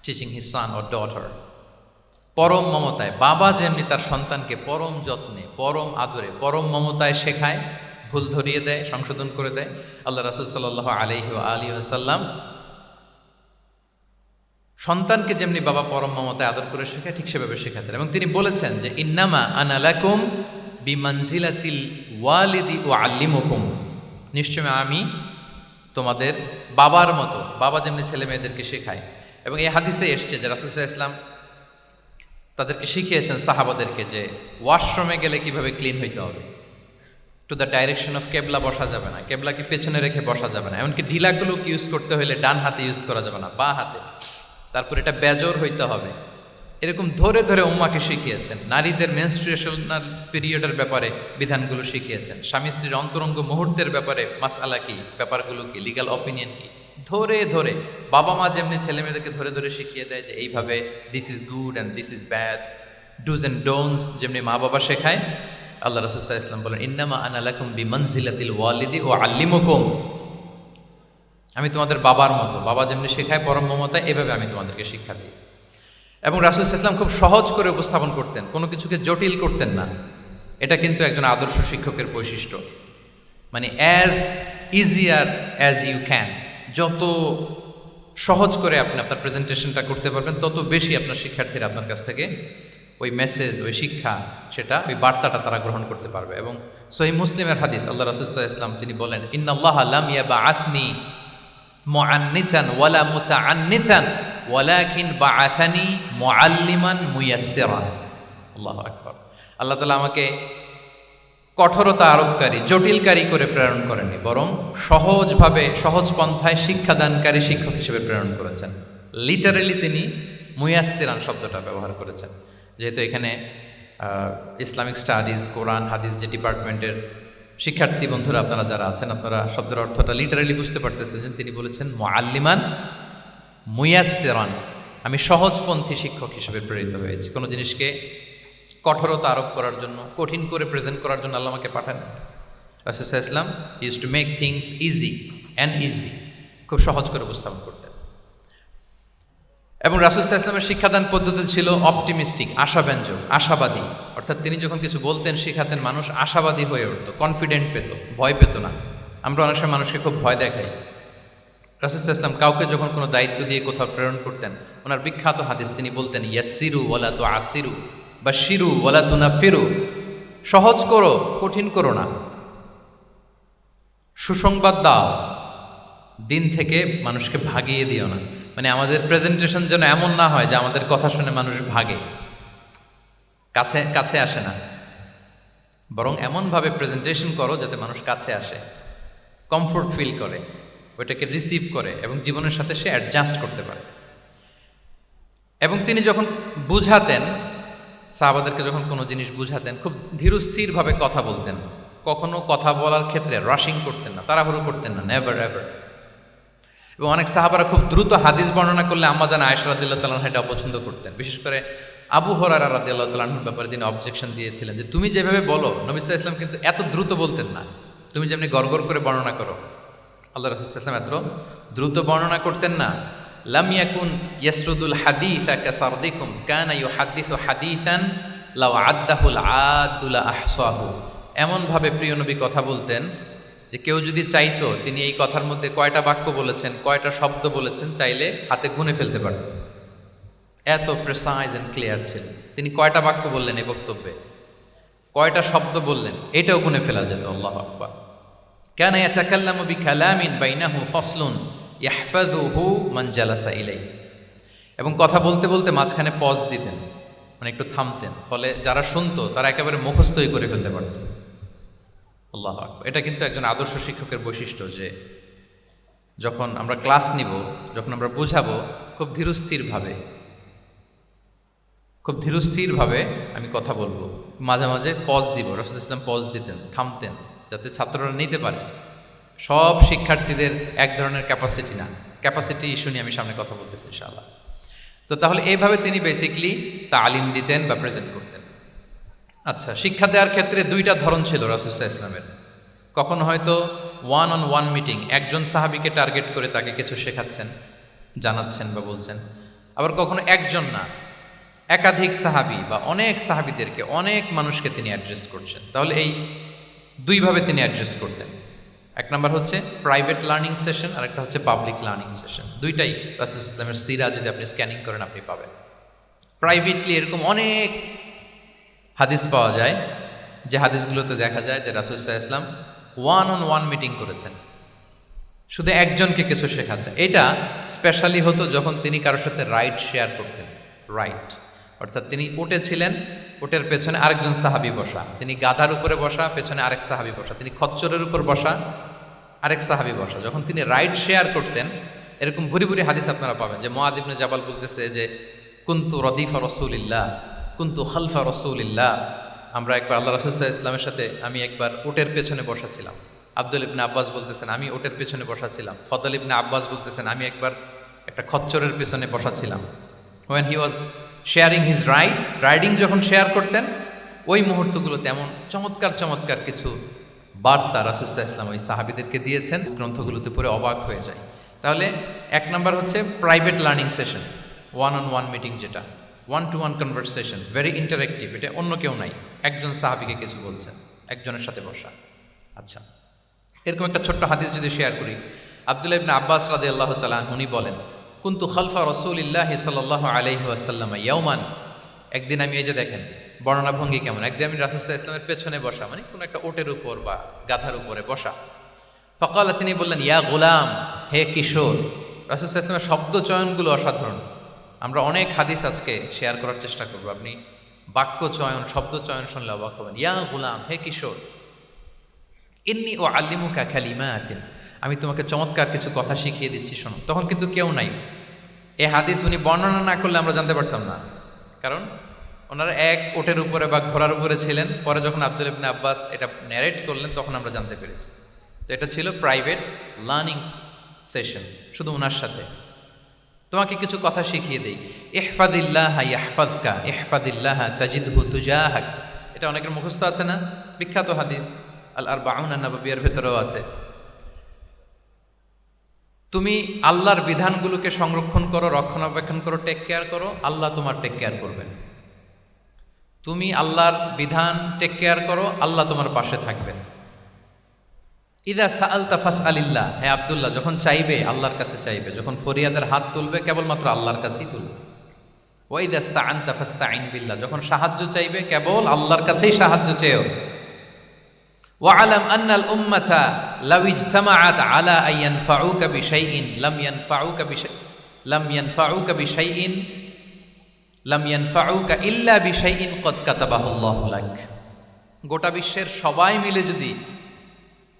teaching his son or daughter. পরম মমতায় বাবা যেমনি তার সন্তানকে পরম যত্নে, পরম আদরে, পরম মমতায় শেখায়, ভুল ধরিয়ে দেয়, সংশোধন করে দেয়, আল্লাহ রাসূল সাল্লাল্লাহু আলাইহি ওয়া আলিহি ওয়াসাল্লাম সন্তানকে যেমনি বাবা পরম মমতায় আদর করে শেখায় ঠিক সেভাবে শেখাতেন। এবং তিনি বলেছেন যে ইন্নামা আনা লাকুম বিমানজিলাতিল ওয়ালিদি উআল্লিমুকুম, নিশ্চয় আমি তোমাদের বাবার মতো, বাবা যেমনি ছেলে মেয়েদেরকে শেখায়। এবং এই হাদিসে এসছে যে রাসূল সাল্লাল্লাহু আলাইহি ওয়াসাল্লাম তাদেরকে শিখিয়েছেন সাহাবাদেরকে যে ওয়াশরুমে গেলে কিভাবে ক্লিন হইতে হবে, টু দ্য ডাইরেকশন অফ কেবলা বসা যাবে না, কেবলাকে পেছনে রেখে বসা যাবে না, এমনকি ঢিলাগুলো ইউজ করতে হলে ডান হাতে ইউজ করা যাবে না, বা হাতে। তারপর এটা বেজোর হইতে হবে। এরকম ধরে ধরে উম্মাকে শিখিয়েছেন। নারীদের মেনস্ট্রুয়েশনাল পিরিয়ডের ব্যাপারে বিধানগুলো শিখিয়েছেন। স্বামী স্ত্রীর অন্তরঙ্গ মুহূর্তের ব্যাপারে মাসআলা কি, ব্যাপারগুলো কি, লিগ্যাল অপিনিয়ন কি, ধরে ধরে বাবা মা যেমনি ছেলে মেয়েদেরকে ধরে ধরে শিখিয়ে দেয় যে এইভাবে this is good and this is bad, dos and don'ts যেমনি মা বাবা শেখায়, আল্লাহ রাসূল সাল্লাল্লাহু আলাইহি ওয়াসাল্লাম বলেন, ইন্নামা আনা লাকুম বিমানজিলাতিল ওয়ালিদি ওয়া আল্লিমুকুম, আমি তোমাদের বাবার মতো, বাবা যেমনি শেখায় পরম মমতায়, এভাবে আমি তোমাদেরকে শিক্ষা দিই। এবং রাসূল সাল্লাল্লাহু আলাইহি ওয়াসাল্লাম খুব সহজ করে উপস্থাপন করতেন, কোনো কিছুকে জটিল করতেন না। এটা কিন্তু একজন আদর্শ শিক্ষকের বৈশিষ্ট্য। মানে as easier as you can, যত সহজ করে আপনি আপনার প্রেজেন্টেশনটা করতে পারবেন, তত বেশি আপনার শিক্ষার্থীরা আপনার কাছ থেকে ওই মেসেজ, ওই শিক্ষা, সেটা ওই বার্তাটা তারা গ্রহণ করতে পারবে। এবং সহিহ মুসলিমের হাদিস, আল্লাহ রাসূল সাল্লাল্লাহু আলাইহি ওয়াসাল্লাম তিনি বলেন, ইন্নাল্লাহা লাম ইয়াবআসনি মুআন্নিতান ওয়ালা মুতাআন্নিতান ওয়ালাকিন বাআসানি মুআল্লিমান মুয়াসসিরান। আল্লাহু আকবার। আল্লাহ তাআলা আমাকে কঠোরতা আরোপকারী, জটিলকারী করে প্রেরণ করেননি, বরং সহজভাবে, সহজ পন্থায় শিক্ষাদানকারী শিক্ষক হিসেবে প্রেরণ করেছেন। লিটারেলি তিনি মুয়াসসিরান শব্দটা ব্যবহার করেছেন। যেহেতু এখানে ইসলামিক স্টাডিজ, কোরআন, হাদিস যে ডিপার্টমেন্টের শিক্ষার্থী বন্ধুরা আপনারা যারা আছেন, আপনারা শব্দের অর্থটা লিটারেলি বুঝতে পারতেছেন যে তিনি বলেছেন মুআল্লিমান মুয়াসসিরান, আমি সহজপন্থী শিক্ষক হিসেবে প্রেরিত হয়েছি। কোনো জিনিসকে কঠোরতা আরোপ করার জন্য, কঠিন করে প্রেজেন্ট করার জন্য আল্লাহ আমাকে পাঠান। রাসূল সাল্লাল্লাহু আলাইহি ওয়াসাল্লাম use to make things easy and easy, খুব সহজ করে উপস্থাপন করতেন। এবং রাসূল সাল্লাল্লাহু আলাইহি ওয়াসাল্লামের শিক্ষাদান পদ্ধতি ছিল অপটিমিস্টিক, আশাব্যঞ্জক, আশাবাদী। অর্থাৎ তিনি যখন কিছু বলতেন, শেখাতেন, মানুষ আশাবাদী হয়ে উঠত, কনফিডেন্ট পেত, ভয় পেত না। আমরা অনেক সময় মানুষকে খুব ভয় দেখাই। রাসূল সাল্লাল্লাহু আলাইহি ওয়াসাল্লাম কাউকে যখন কোনো দায়িত্ব দিয়ে কোথাও প্রেরণ করতেন, ওনার বিখ্যাত হাদিস, তিনি বলতেন, ইয়াসসিরু ওয়ালা তুআসসিরু বাশশিরু ওয়ালা তুনাফিরু, সহজ করো, কঠিন করো না, সুসংবাদ দাও, দিন থেকে মানুষকে ভাগিয়ে দিও না। মানে আমাদের প্রেজেন্টেশন যেন এমন না হয় যে আমাদের কথা শুনে মানুষ ভাগে, কাছে কাছে আসে না, বরং এমনভাবে প্রেজেন্টেশন করো যাতে মানুষ কাছে আসে, কমফোর্ট ফিল করে, ওইটাকে রিসিভ করে এবং জীবনের সাথে সে অ্যাডজাস্ট করতে পারে। এবং তিনি যখন বুঝাতেন, সাহাবাদেরকে যখন কোনো জিনিস বুঝাতেন, খুব ধীরস্থিরভাবে কথা বলতেন। কখনো কথা বলার ক্ষেত্রে রাশিং করতেন না, তাড়াহুড়ো করতেন না, নেভার এভার। এবং অনেক সাহাবারা খুব দ্রুত হাদিস বর্ণনা করলে আম্মা জান আয়েশা রাদিয়াল্লাহু তাআলা এটা অপছন্দ করতেন। বিশেষ করে আবু হুরায়রা রাদিয়াল্লাহু তাআলার ব্যাপারে তিনি অবজেকশন দিয়েছিলেন যে তুমি যেভাবে বলো, নবী সাল্লাল্লাহু আলাইহি ওয়াসাল্লাম কিন্তু এত দ্রুত বলতেন না, তুমি যেমনি গড়গড় করে বর্ণনা করো, আল্লাহ রাসূল সাল্লাল্লাহু আলাইহি ওয়াসাল্লাম এত দ্রুত বর্ণনা করতেন না। লাম ইয়াকুন ইয়াসরুদুল হাদিসা কাসারদিকুম কানা ইউহাদ্দিসু হাদিসান লাউ আদ্দাহুল আদুল আহসাহু। এমনভাবে প্রিয় নবী কথা বলতেন যে কেউ যদি চাইতো, তিনি এই কথার মধ্যে কয়টা বাক্য বলেছেন, কয়টা শব্দ বলেছেন, চাইলে হাতে গুনে ফেলতে পারতেন। এত প্রেসাইজ অ্যান্ড ক্লিয়ার ছিল। তিনি কয়টা বাক্য বললেন এই বক্তব্যে, কয়টা শব্দ বললেন, এটাও গুনে ফেলা যেত। আল্লাহু আকবার। কানা ইয়াতাকাল্লামু বিকালামিন বাইনাহু ফাসলুন ইয়াহফাযুহু মান জালাসা ইলাইহি। এবং কথা বলতে বলতে মাঝখানে পজ দিতেন, মানে একটু থামতেন, ফলে যারা শুনতো তারা একেবারে মুখস্থই করে ফেলতে পারত। আল্লাহু আকবার। এটা কিন্তু একজন আদর্শ শিক্ষকের বৈশিষ্ট্য, যে যখন আমরা ক্লাস নিব, যখন আমরা বুঝাবো, খুব ধীরস্থিরভাবে আমি কথা বলবো, মাঝে মাঝে পজ দিব। রাসূল সাল্লাল্লাহু আলাইহি ওয়াসাল্লাম পজ দিতেন, থামতেন, যাতে ছাত্ররা নিতে পারে। সব শিক্ষার্থীদের এক ধরনের ক্যাপাসিটি না, ক্যাপাসিটি ইস্যু নিয়ে আমি সামনে কথা বলতেছি ইনশাআল্লাহ। তো তাহলে এইভাবে তিনি বেসিকলি তালিম দিতেন বা প্রেজেন্ট করতেন। আচ্ছা, শিক্ষা দেওয়ার ক্ষেত্রে দুইটা ধরন ছিল রাসূল সাল্লাল্লাহু আলাইহি ওয়াসাল্লামের। কখনো হয়তো ওয়ান অন ওয়ান মিটিং, একজন সাহাবীকে টার্গেট করে তাকে কিছু শেখাচ্ছেন, জানাচ্ছেন বা বলছেন। আবার কখনো একজন না, একাধিক সাহাবী বা অনেক সাহাবীদেরকে, অনেক মানুষকে তিনি অ্যাড্রেস করছেন। তাহলে এই দুইভাবে তিনি অ্যাড্রেস করতেন। এক নাম্বার হচ্ছে প্রাইভেট লার্নিং সেশন, আর একটা হচ্ছে পাবলিক লার্নিং সেশন। দুইটাই রাসূল সাল্লাল্লাহু আলাইহি ওয়াসাল্লামের সিরা যদি আপনি স্ক্যানিং করেন আপনি পাবেন। প্রাইভেটলি এরকম অনেক হাদিস পাওয়া যায়, যে হাদিসগুলোতে দেখা যায় যে রাসূল সাল্লাল্লাহু আলাইহি ওয়াসাল্লাম ওয়ান অন ওয়ান মিটিং করেছেন, শুধু একজনকে কিছু শেখাচ্ছেন। এটা স্পেশালি হতো যখন তিনি কারোর সাথে রাইড শেয়ার করতেন। রাইট অর্থাৎ তিনি উটে ছিলেন, উটের পেছনে আরেকজন সাহাবী বসা, তিনি গাধার উপরে বসা, পেছনে আরেক সাহাবী বসা, তিনি খচ্চরের উপর বসা, আরেক সাহাবী বসা। যখন তিনি রাইড শেয়ার করতেন, এরকম ভুরি ভুরি হাদিস আপনারা পাবেন যে মুআয ইবনে জাবাল বলতেছে যে কুনতু রদিফা রাসূলিল্লাহ, কুনতু খালফা রাসূলিল্লাহ। আমরা একবার আল্লাহ রাসূল সাল্লাল্লাহু আলাইহি ওয়াসাল্লামের সাথে আমি একবার উটের পেছনে বসা ছিলাম। আব্দুল ইবনে আব্বাস বলতেছেন আমি উটের পেছনে বসা ছিলাম। ফদল ইবনে আব্বাস বলতেছেন আমি একবার একটা খচ্চরের পেছনে বসা ছিলাম। When he was sharing his ride, riding যখন শেয়ার করতেন, ওই মুহূর্তগুলো তেমন চমৎকার চমৎকার কিছু বার্তা রাসূল সাল্লাল্লাহু আলাইহি ওয়াসাল্লাম ওই সাহাবীদেরকে দিয়েছেন, গ্রন্থগুলোতে পড়ে অবাক হয়ে যায়। তাহলে এক নাম্বার হচ্ছে private learning session, one on one meeting, যেটা one to one conversation, very interactive, এটা অন্য কেউ নাই, একজন সাহাবীকে কিছু বলছেন, একজনের সাথে বসা। আচ্ছা, এরকম একটা ছোট্ট হাদিস যদি শেয়ার করি, আব্দুল্লাহ ইবনে আব্বাস রাদিয়াল্লাহু তাআলা আনহু উনি বলেন, কুনতু খালফা রাসূলিল্লাহি সাল্লাল্লাহু আলাইহি ওয়াসাল্লাম ইয়াওমান, একদিন আমি, এই যে দেখেন বর্ণনা ভঙ্গি কেমন, একদিন আমি রাসূল সাল্লাল্লাহু আলাইহি ওয়াসাল্লামের পেছনে বসা, মানে কোনো একটা ওটের উপর বা গাধার উপরে বসা। ফাকালা, তিনি বললেন, ইয়া গোলাম, হে কিশোর। রাসূল সাল্লাল্লাহু আলাইহি ওয়াসাল্লামের শব্দ চয়নগুলো অসাধারণ। আমরা অনেক হাদিস আজকে শেয়ার করার চেষ্টা করব, আপনি বাক্য চয়ন, শব্দ চয়ন শুনলে অবাক হবেন। ইয়া গোলাম, হে কিশোর, ইন্নী ও আল্লিমুকা কালিমাতিন, আমি তোমাকে চমৎকার কিছু কথা শিখিয়ে দিচ্ছি, শোনো। তখন কিন্তু কেউ নাই। এই হাদিস উনি বর্ণনা না করলে আমরা জানতে পারতাম না, কারণ ওনারা এক ওটের উপরে বা ঘোড়ার উপরে ছিলেন। পরে যখন আব্দুল্লাহ ইবনে আব্বাস এটা ন্যারেট করলেন তখন আমরা জানতে পেরেছি। তো এটা ছিল প্রাইভেট লার্নিং সেশন, শুধু ওনার সাথে। তোমাকে কিছু কথা শিখিয়ে দেই, ইহফাদিল্লাহ ইয়াহফাদকা, ইহফাদিল্লাহ তাজিদহু তুজাহাক, এটা অনেকের মুখস্থ আছে না, বিখ্যাত হাদিস, আল আরবাউন আন-নববিয়ার ভেতরেও আছে। তুমি আল্লাহর বিধানগুলোকে সংরক্ষণ করো, রক্ষণাবেক্ষণ করো, টেক কেয়ার করো, আল্লাহ তোমার টেক কেয়ার করবেন। তুমি আল্লাহর বিধান টেক কেয়ার করো, আল্লাহ তোমার পাশে থাকবেন। ইদা সাআলতা ফাসআলিল্লাহ, হে আব্দুল্লাহ, যখন চাইবে আল্লাহর কাছে চাইবে, যখন ফরিয়াদের হাত তুলবে কেবলমাত্র আল্লাহর কাছেই তুলবে। ওয়া ইদা ইসতাআনতা ফাসতাঈন বিল্লাহ, যখন সাহায্য চাইবে কেবল আল্লাহর কাছেই সাহায্য চেয়েও। ওয়া'লাম আন্নাল উম্মাতা লাউ ইজতামাআত আলা আন ইয়ানফাউকা বিশাইইন লাম ইয়ানফাউকা ইল্লা বিশাইইন ক্বাদ কাতাবাহুল্লাহু লাক। গোটা বিশ্বের সবাই মিলে যদি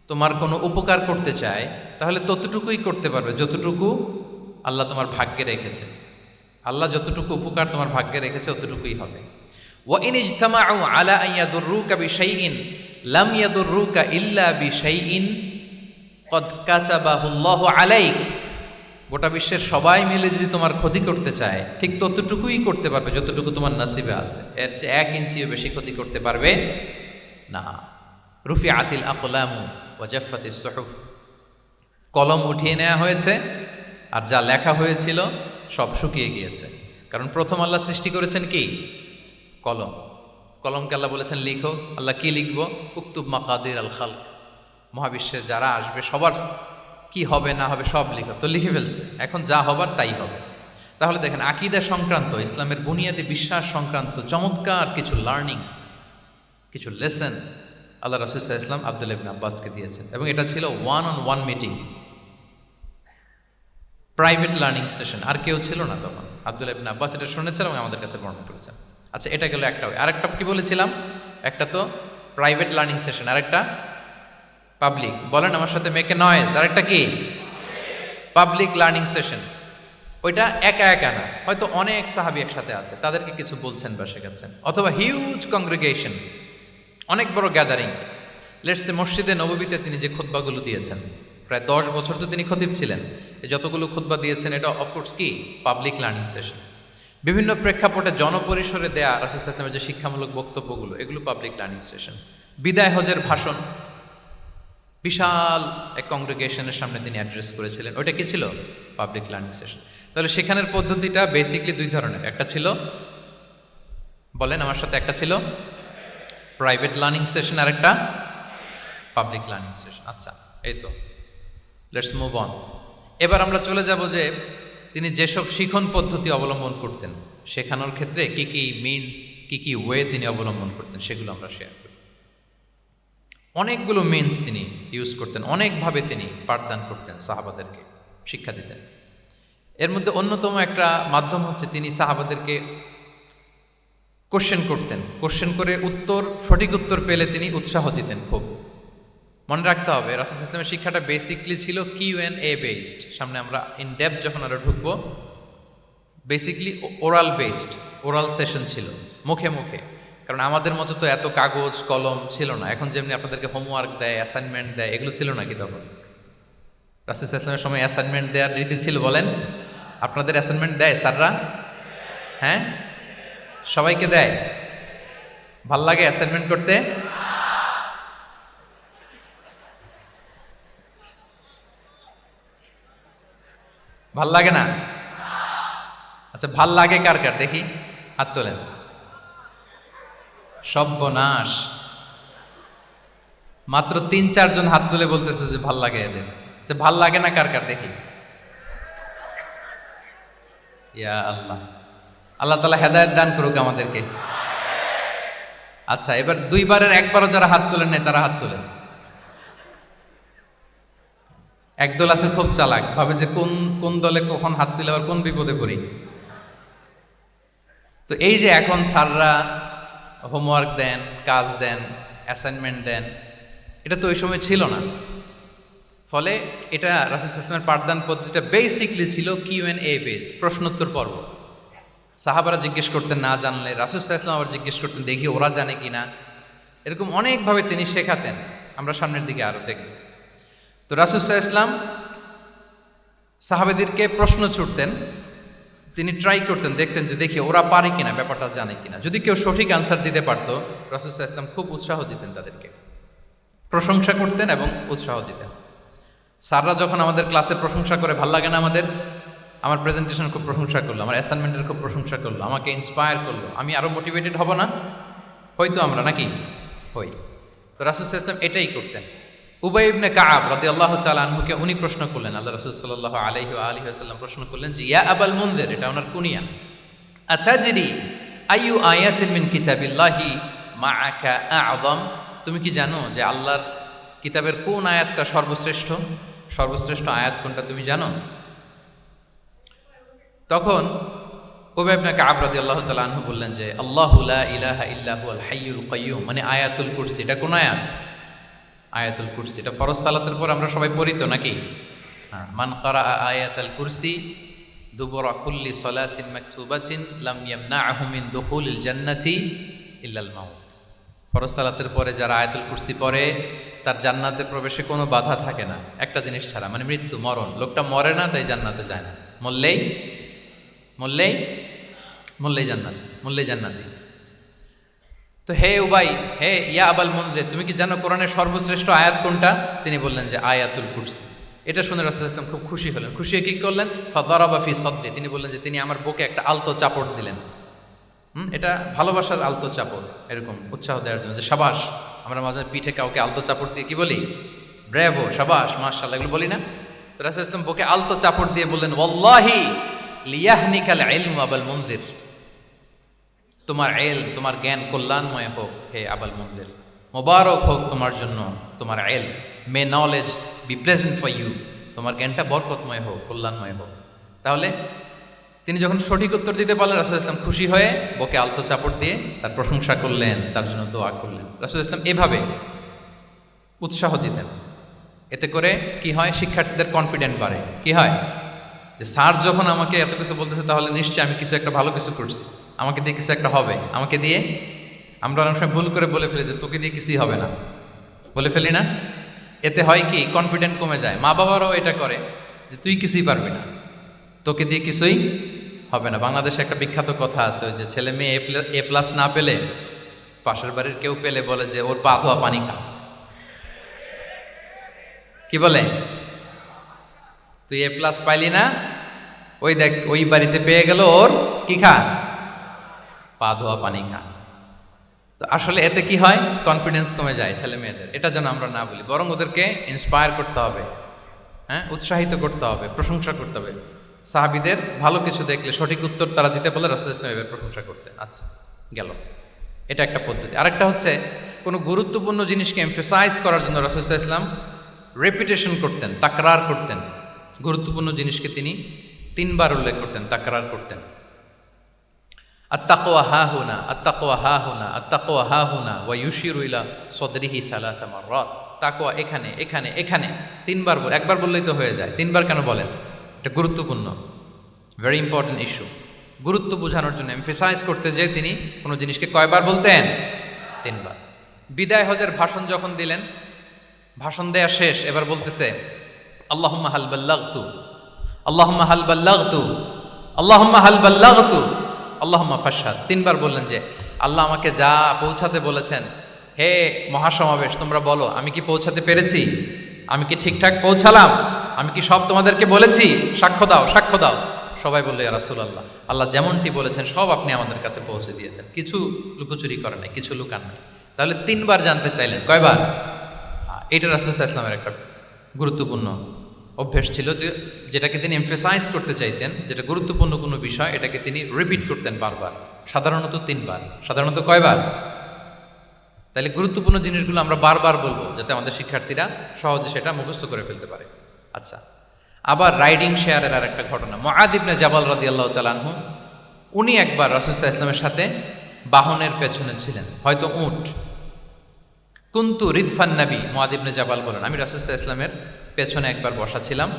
তোমার কোনো উপকার করতে চায় তাহলে ততটুকুই করতে পারবে যতটুকু আল্লাহ তোমার ভাগ্যে রেখেছে। আল্লাহ যতটুকু উপকার তোমার ভাগ্যে রেখেছে ততটুকুই হবে। ওয়া ইন ইজতামাউ আলা আন ইয়াদুররুকা বিশাইইন লাম ইয়াদুররুকা ইল্লা বিশাইইন ক্বাদ কাতাবাহুল্লাহু আলাইক। গোটা বিশ্বের সবাই মিলে যদি তোমার ক্ষতি করতে চায় ঠিক ততটুকুই করতে পারবে যতটুকু তোমার নসিবে আছে, এর চেয়ে 1 ইঞ্চিও বেশি ক্ষতি করতে পারবে না। রুফিআতিল আকলামু ওয়া জাফফাতিস সুহুফ, কলম উঠিয়ে নেওয়া হয়েছে আর যা লেখা হয়েছিল সব শুকিয়ে গিয়েছে। কারণ প্রথম আল্লাহ সৃষ্টি করেছেন কি? কলম। কলমকে আল্লাহ বলেছেন লিখো। আল্লাহ কি লিখবো? উকতুব মাকাদির আল খালক, মহাবিশ্বের যারা আসবে সবার কি হবে না হবে সব লিখো। তো লিখে ফেলছে, এখন যা হবার তাই হবে। তাহলে দেখেন আকীদা সংক্রান্ত, ইসলামের বুনিয়াদী বিশ্বাস সংক্রান্ত চমৎকার কিছু লার্নিং, কিছু লেসন আল্লাহ রাসূল সাল্লাল্লাহু আলাইহি ওয়াসাল্লাম আব্দুল্লাহ ইবনে আব্বাসকে দিয়েছেন, এবং এটা ছিল one on one meeting, private learning session. আর কেউ ছিল না তখন। আব্দুল্লাহ ইবনে আব্বাস এটা শুনেছেন এবং আমাদের কাছে বর্ণনা করেছেন। আচ্ছা, এটা গেল একটা। আরেকটা কি বলেছিলাম? একটা তো প্রাইভেট লার্নিং সেশন, আরেকটা পাবলিক। বলেন আমার সাথে, মেক এ নয়েজ। আরেকটা কি? Public learning session. ওইটা একা একা না, হয়তো অনেক সাহাবী একসাথে আছে, তাদেরকে কিছু বলছেন বা শেখাচ্ছেন, অথবা হিউজ কংগ্রেগেশন, অনেক বড় গ্যাদারিং। লেটস সে মসজিদে নববীতে তিনি যে খুতবাগুলো দিয়েছেন, প্রায় 10 বছর তো তিনি খতিব ছিলেন, যতগুলো খুতবা দিয়েছেন এটা অফকোর্স কি পাবলিক লার্নিং সেশন। বিভিন্ন প্রেক্ষাপটে জনপরিসরে দেয়া রাসূল সাল্লাল্লাহু আলাইহি ওয়াসাল্লামের যে শিক্ষামূলক বক্তব্যগুলো, এগুলো পাবলিক লার্নিং সেশন। বিদায় হজের ভাষণ বিশাল এক কংগ্রেগেশনের সামনে তিনি অ্যাড্রেস করেছিলেন, ওইটা কি ছিল? Public learning session. তাহলে সেখানের পদ্ধতিটা বেসিকলি 2 ধরনের। একটা ছিল, বলেন আমার সাথে, একটা ছিল প্রাইভেট লার্নিং সেশন আর একটা পাবলিক লার্নিং সেশন। আচ্ছা, এই তো, লেটস মুভ অন। এবার আমরা চলে যাব যে তিনি যেসব শিখন পদ্ধতি অবলম্বন করতেন, শেখানোর ক্ষেত্রে কি কি মিনস, কি কি ওয়ে তিনি অবলম্বন করতেন, সেগুলো আমরা শেয়ার করি। অনেকগুলো মিনস তিনি ইউজ করতেন, অনেকভাবে তিনি পাঠদান করতেন, সাহাবাদেরকে শিক্ষা দিতেন। এর মধ্যে অন্যতম একটা মাধ্যম হচ্ছে তিনি সাহাবাদেরকে কোশ্চেন করতেন। কোশ্চেন করে সঠিক উত্তর পেলে তিনি উৎসাহ দিতেন খুব। মনে রাখতে হবে রাসূল সাল্লাল্লাহু আলাইহি ওয়াসাল্লামের শিক্ষাটা বেসিকলি ছিল Q&A বেসড। সামনে আমরা ইন ডেপথ যখন আরো ঢুকবো, basically oral based, oral session ছিল, মুখে মুখে। কারণ আমাদের মতো তো এত কাগজ কলম ছিল না। এখন যেমনি আপনাদেরকে হোমওয়ার্ক দেয়, অ্যাসাইনমেন্ট দেয়, এগুলো ছিল নাকি তখন? রাসূল সাল্লাল্লাহু আলাইহি ওয়াসাল্লামের সময় অ্যাসাইনমেন্ট দেওয়ার রীতি ছিল? বলেন, আপনাদের অ্যাসাইনমেন্ট দেয় স্যাররা? হ্যাঁ, সবাইকে দেয়? ভাল লাগে অ্যাসাইনমেন্ট করতে? ভাল লাগে না? আচ্ছা, ভাল লাগে কার কার দেখি, হাত তোলেন। সর্বনাশ, মাত্র 3-4 জন হাত তুলে বলতেছে যে ভাল লাগে এদের। যে ভাল লাগে না কার কার দেখি। ইয়া আল্লাহ, আল্লাহ তাআলা হেদায়েত দান করুক আমাদেরকে। আচ্ছা, এবার দুইবারের একবারও যারা হাত তোলেন নাই তারা হাত তোলেন। একদল আছে খুব চালাক, ভাবে যে কোন কোন দলে কখন হাত তুলে আবার কোন বিপদে পড়ি। তো এই যে এখন স্যাররা হোমওয়ার্ক দেন, কাজ দেন, অ্যাসাইনমেন্ট দেন, এটা তো ওই সময় ছিল না। ফলে এটা রাসূল সাল্লাল্লাহু আলাইহি ওয়াসাল্লামের পাঠদান পদ্ধতিটা বেসিকলি ছিল Q&A বেসড, প্রশ্নোত্তর পর্ব। সাহাবারা জিজ্ঞেস করতেন না জানলে, রাসূল সাল্লাল্লাহু আলাইহি ওয়াসাল্লাম আবার জিজ্ঞেস করতেন দেখি ওরা জানে কিনা। এরকম অনেকভাবে তিনি শেখাতেন, আমরা সামনের দিকে আরো দেখব। তো রাসূল সাল্লাল্লাহু আলাইহি ওয়াসাল্লাম সাহাবাদেরকে প্রশ্ন ছুড়তেন, তিনি ট্রাই করতেন, দেখতেন যে দেখি ওরা পারে কিনা, ব্যাপারটা জানে কিনা। যদি কেউ সঠিক আনসার দিতে পারতো, রাসূল সাল্লাল্লাহু আলাইহি ওয়াসাল্লাম খুব উৎসাহ দিতেন, তাদেরকে প্রশংসা করতেন এবং উৎসাহ দিতেন। স্যাররা যখন আমাদের ক্লাসের প্রশংসা করে, ভাল লাগে না আমাদের? আমার প্রেজেন্টেশন খুব প্রশংসা করলো, আমার অ্যাসাইনমেন্টের খুব প্রশংসা করলো, আমাকে ইন্সপায়ার করলো, আমি আরো মোটিভেটেড হব না? হয়তো আমরা নাকি হই। তো রাসূল সাল্লাল্লাহু আলাইহি ওয়াসাল্লাম এটাই করতেন। উবাই ইবনে কাআব রাদিয়াল্লাহু তাআলা আনহুকে উনি প্রশ্ন করলেন, আল্লাহ রাসূল সাল্লাল্লাহু আলাইহি ওয়া আলিহি ওয়াসাল্লাম প্রশ্ন করলেন যে ইয়া আবাল মুনজির, এটা ওনার কুনিয়া, আতাজরি আইয়ু আয়াতিন মিন কিতাবিল্লাহি মাআকা আ'যাম, তুমি কি জানো যে আল্লাহর কিতাবের কোন আয়াতটা সর্বশ্রেষ্ঠ? সর্বশ্রেষ্ঠ আয়াত কোনটা তুমি জানো? তখন উবাই ইবনে কাআব রাদিয়াল্লাহু তাআলা আনহু বললেন যে আল্লাহু লা ইলাহা ইল্লা হুয়াল হাইয়ুল কাইয়্যুম, মানে আয়াতুল কুরসি। এটা কোন আয়াত? আয়াতুল কুরসি। এটা ফরজ সালাতের পর আমরা সবাই পড়ি তো নাকি? হ্যাঁ, মান ক্বারা আয়াতুল কুরসি দুবুরা কুল্লি সালাতিন মাকতুবাতিন লাম ইয়ামনাহু মিন দুখুলিল জান্নাতি ইল্লাল মাউত। ফরজ সালাতের পরে যারা আয়াতুল কুরসি পড়ে তার জান্নাতে প্রবেশে কোনো বাধা থাকে না, একটা জিনিস ছাড়া, মানে মৃত্যু, মরণ। লোকটা মরে না তাই জান্নাতে যায় না, মরলেই জান্নাতি। তো হে উবাই, হে ইয়া আবাল মুনজির, তুমি কি জানো কোরআনের সর্বশ্রেষ্ঠ আয়াত কোনটা? তিনি বললেন যে আয়াতুল কুরসি। এটা শুনে রাসূল সাল্লাল্লাহু আলাইহি ওয়াসাল্লাম খুব খুশি হলেন। খুশি হয়ে কি করলেন? ফাদারাবা ফি সাদরি, তিনি বললেন যে তিনি আমার বুকে একটা আলতো চাপড় দিলেন। এটা ভালোবাসার আলতো চাপড়, এরকম উৎসাহ দেওয়ার জন্য যে সাবাস। আমরা মাঝে পিঠে কাউকে আলতো চাপড় দিয়ে কি বলি? ব্রেভো, সাবাস, মাশাআল্লাহ, এগুলো বলি না? তো রাসূল সাল্লাল্লাহু আলাইহি ওয়াসাল্লাম বুকে আলতো চাপড় দিয়ে বললেন ওয়াল্লাহি লিয়াহনিকাল ইলমু আবাল মুনজির, তোমার ইলম, তোমার জ্ঞান কল্যাণময় হোক হে আবাল মুনজির, মোবারক হোক তোমার জন্য তোমার ইলম, may knowledge be present for you, তোমার জ্ঞানটা বরকতময় হোক, কল্যাণময় হোক। তাহলে তিনি যখন সঠিক উত্তর দিতে পারলেন, রাসূল ইসলাম খুশি হয়ে বুকে আলতো চাপড় দিয়ে তার প্রশংসা করলেন, তার জন্য দোয়া করলেন। রাসূল ইসলাম এভাবে উৎসাহ দিতেন। এতে করে কি হয়? শিক্ষার্থীদের কনফিডেন্ট বাড়ে। কি হয়? যে স্যার যখন আমাকে এত কিছু বলতেছে, তাহলে নিশ্চয়ই আমি কিছু একটা ভালো কিছু করছি, আমাকে দিয়ে কিছু একটা হবে, আমাকে দিয়ে। আমরা অনেক সময় ভুল করে বলে ফেলি যে তোকে দিয়ে কিছুই হবে না, বলে ফেলি না? এতে হয় কি? কনফিডেন্ট কমে যায়। মা বাবারাও এটা করে যে তুই কিছুই পারবি না, তোকে দিয়ে কিছুই হবে না। বাংলাদেশে একটা বিখ্যাত কথা আছে, ওই যে ছেলে মেয়ে এ প্লাস না পেলে পাশের বাড়ির কেউ পেলে বলে যে ওর পা ধোয়া পানি খা। কি বলে? তুই এ প্লাস পাইলি না, ওই দেখ ওই বাড়িতে পেয়ে গেল, ওর কি খা? পা ধোয়া পানি খা। তো আসলে এতে কি হয়? কনফিডেন্স কমে যায় ছেলে মেয়েদের। এটা যেন আমরা না বলি, বরং ওদেরকে ইন্সপায়ার করতে হবে, হ্যাঁ, উৎসাহিত করতে হবে, প্রশংসা করতে হবে। সাহাবীদের ভালো কিছু দেখলে সঠিক উত্তর তারা দিতে পারলে রাসূল ইসলাম এভাবে প্রশংসা করতেন। আচ্ছা, গেল, এটা একটা পদ্ধতি। আরেকটা হচ্ছে কোনো গুরুত্বপূর্ণ জিনিসকে এমফেসাইজ করার জন্য রাসূল ইসলাম রেপিটেশন করতেন, তাকরার করতেন। গুরুত্বপূর্ণ জিনিসকে তিনি 3 বার উল্লেখ করতেন, তাকরার করতেন। আত্তাকওয়া হাহুনা, আত্তাকওয়া হাহুনা, আত্তাকওয়া হাহুনা ওয়া ইউশিরু ইলা সাদরিহি সালাসা মাররাত। তাকওয়া এখানে, এখানে, এখানে 3 বার বলে। একবার বললেই তো হয়ে যায়, 3 বার কেন বলেন? এটা গুরুত্বপূর্ণ, ভেরি ইম্পর্টেন্ট ইস্যু। গুরুত্ব বোঝানোর জন্য এমফেসাইজ করতে যে তিনি কোনো জিনিসকে কয়বার বলতেন? 3 বার। বিদায় হজের ভাষণ যখন দিলেন, ভাষণ দেয়া শেষ, এবার বলতেছে আল্লাহুম্মা হাল বাল্লাগতু, আল্লাহুম্মা হাল বাল্লাগতু, আল্লাহুম্মা হাল বাল্লাগতু, আল্লাহুম্মা ফাশহাদ। 3 বার বললেন যে আল্লাহ আমাকে যা পৌঁছাতে বলেছেন, হে মহাসমাবেশ তোমরা বলো আমি কি পৌঁছাতে পেরেছি, আমি কি ঠিকঠাক পৌঁছালাম, আমি কি সব তোমাদেরকে বলেছি, সাক্ষ্য দাও সাক্ষ্য দাও। সবাই বললো ইয়া রাসূলুল্লাহ, আল্লাহ যেমনটি বলেছেন সব আপনি আমাদের কাছে পৌঁছে দিয়েছেন, কিছু লুকোচুরি করেন নাই, কিছু লুকান নাই। তাহলে 3 বার জানতে চাইলেন, কয়বার? এটা রাসূল সাল্লাল্লাহু আলাইহি ওয়াসাল্লামের একটা গুরুত্বপূর্ণ অভ্যেস ছিল, যেটাকে তিনি এমফেসাইজ করতে চাইতেন, যেটা গুরুত্বপূর্ণ কোনো বিষয় এটাকে তিনি রিপিট করতেন বারবার, সাধারণত 3 বার। সাধারণত কয়বার? তাহলে গুরুত্বপূর্ণ জিনিসগুলো আমরা বারবার বলবো যাতে আমাদের শিক্ষার্থীরা সহজে সেটা মুখস্থ করে ফেলতে পারে। আচ্ছা, আবার রাইডিং শেয়ারের আর একটা ঘটনা। মুআদ ইবনে জাবাল রাদিয়াল্লাহু তাআলা আনহু, উনি একবার রাসূল সাল্লাল্লাহু আলাইহি ওয়াসাল্লামের সাথে বাহনের পেছনে ছিলেন, হয়তো উট। কুনতু রিদফান নবী, মুআদ ইবনে জাবাল বলেন, আমি রাসূল সাল্লাল্লাহু আলাইহি ওয়াসাল্লামের পেছনে একবার বসা ছিলাম,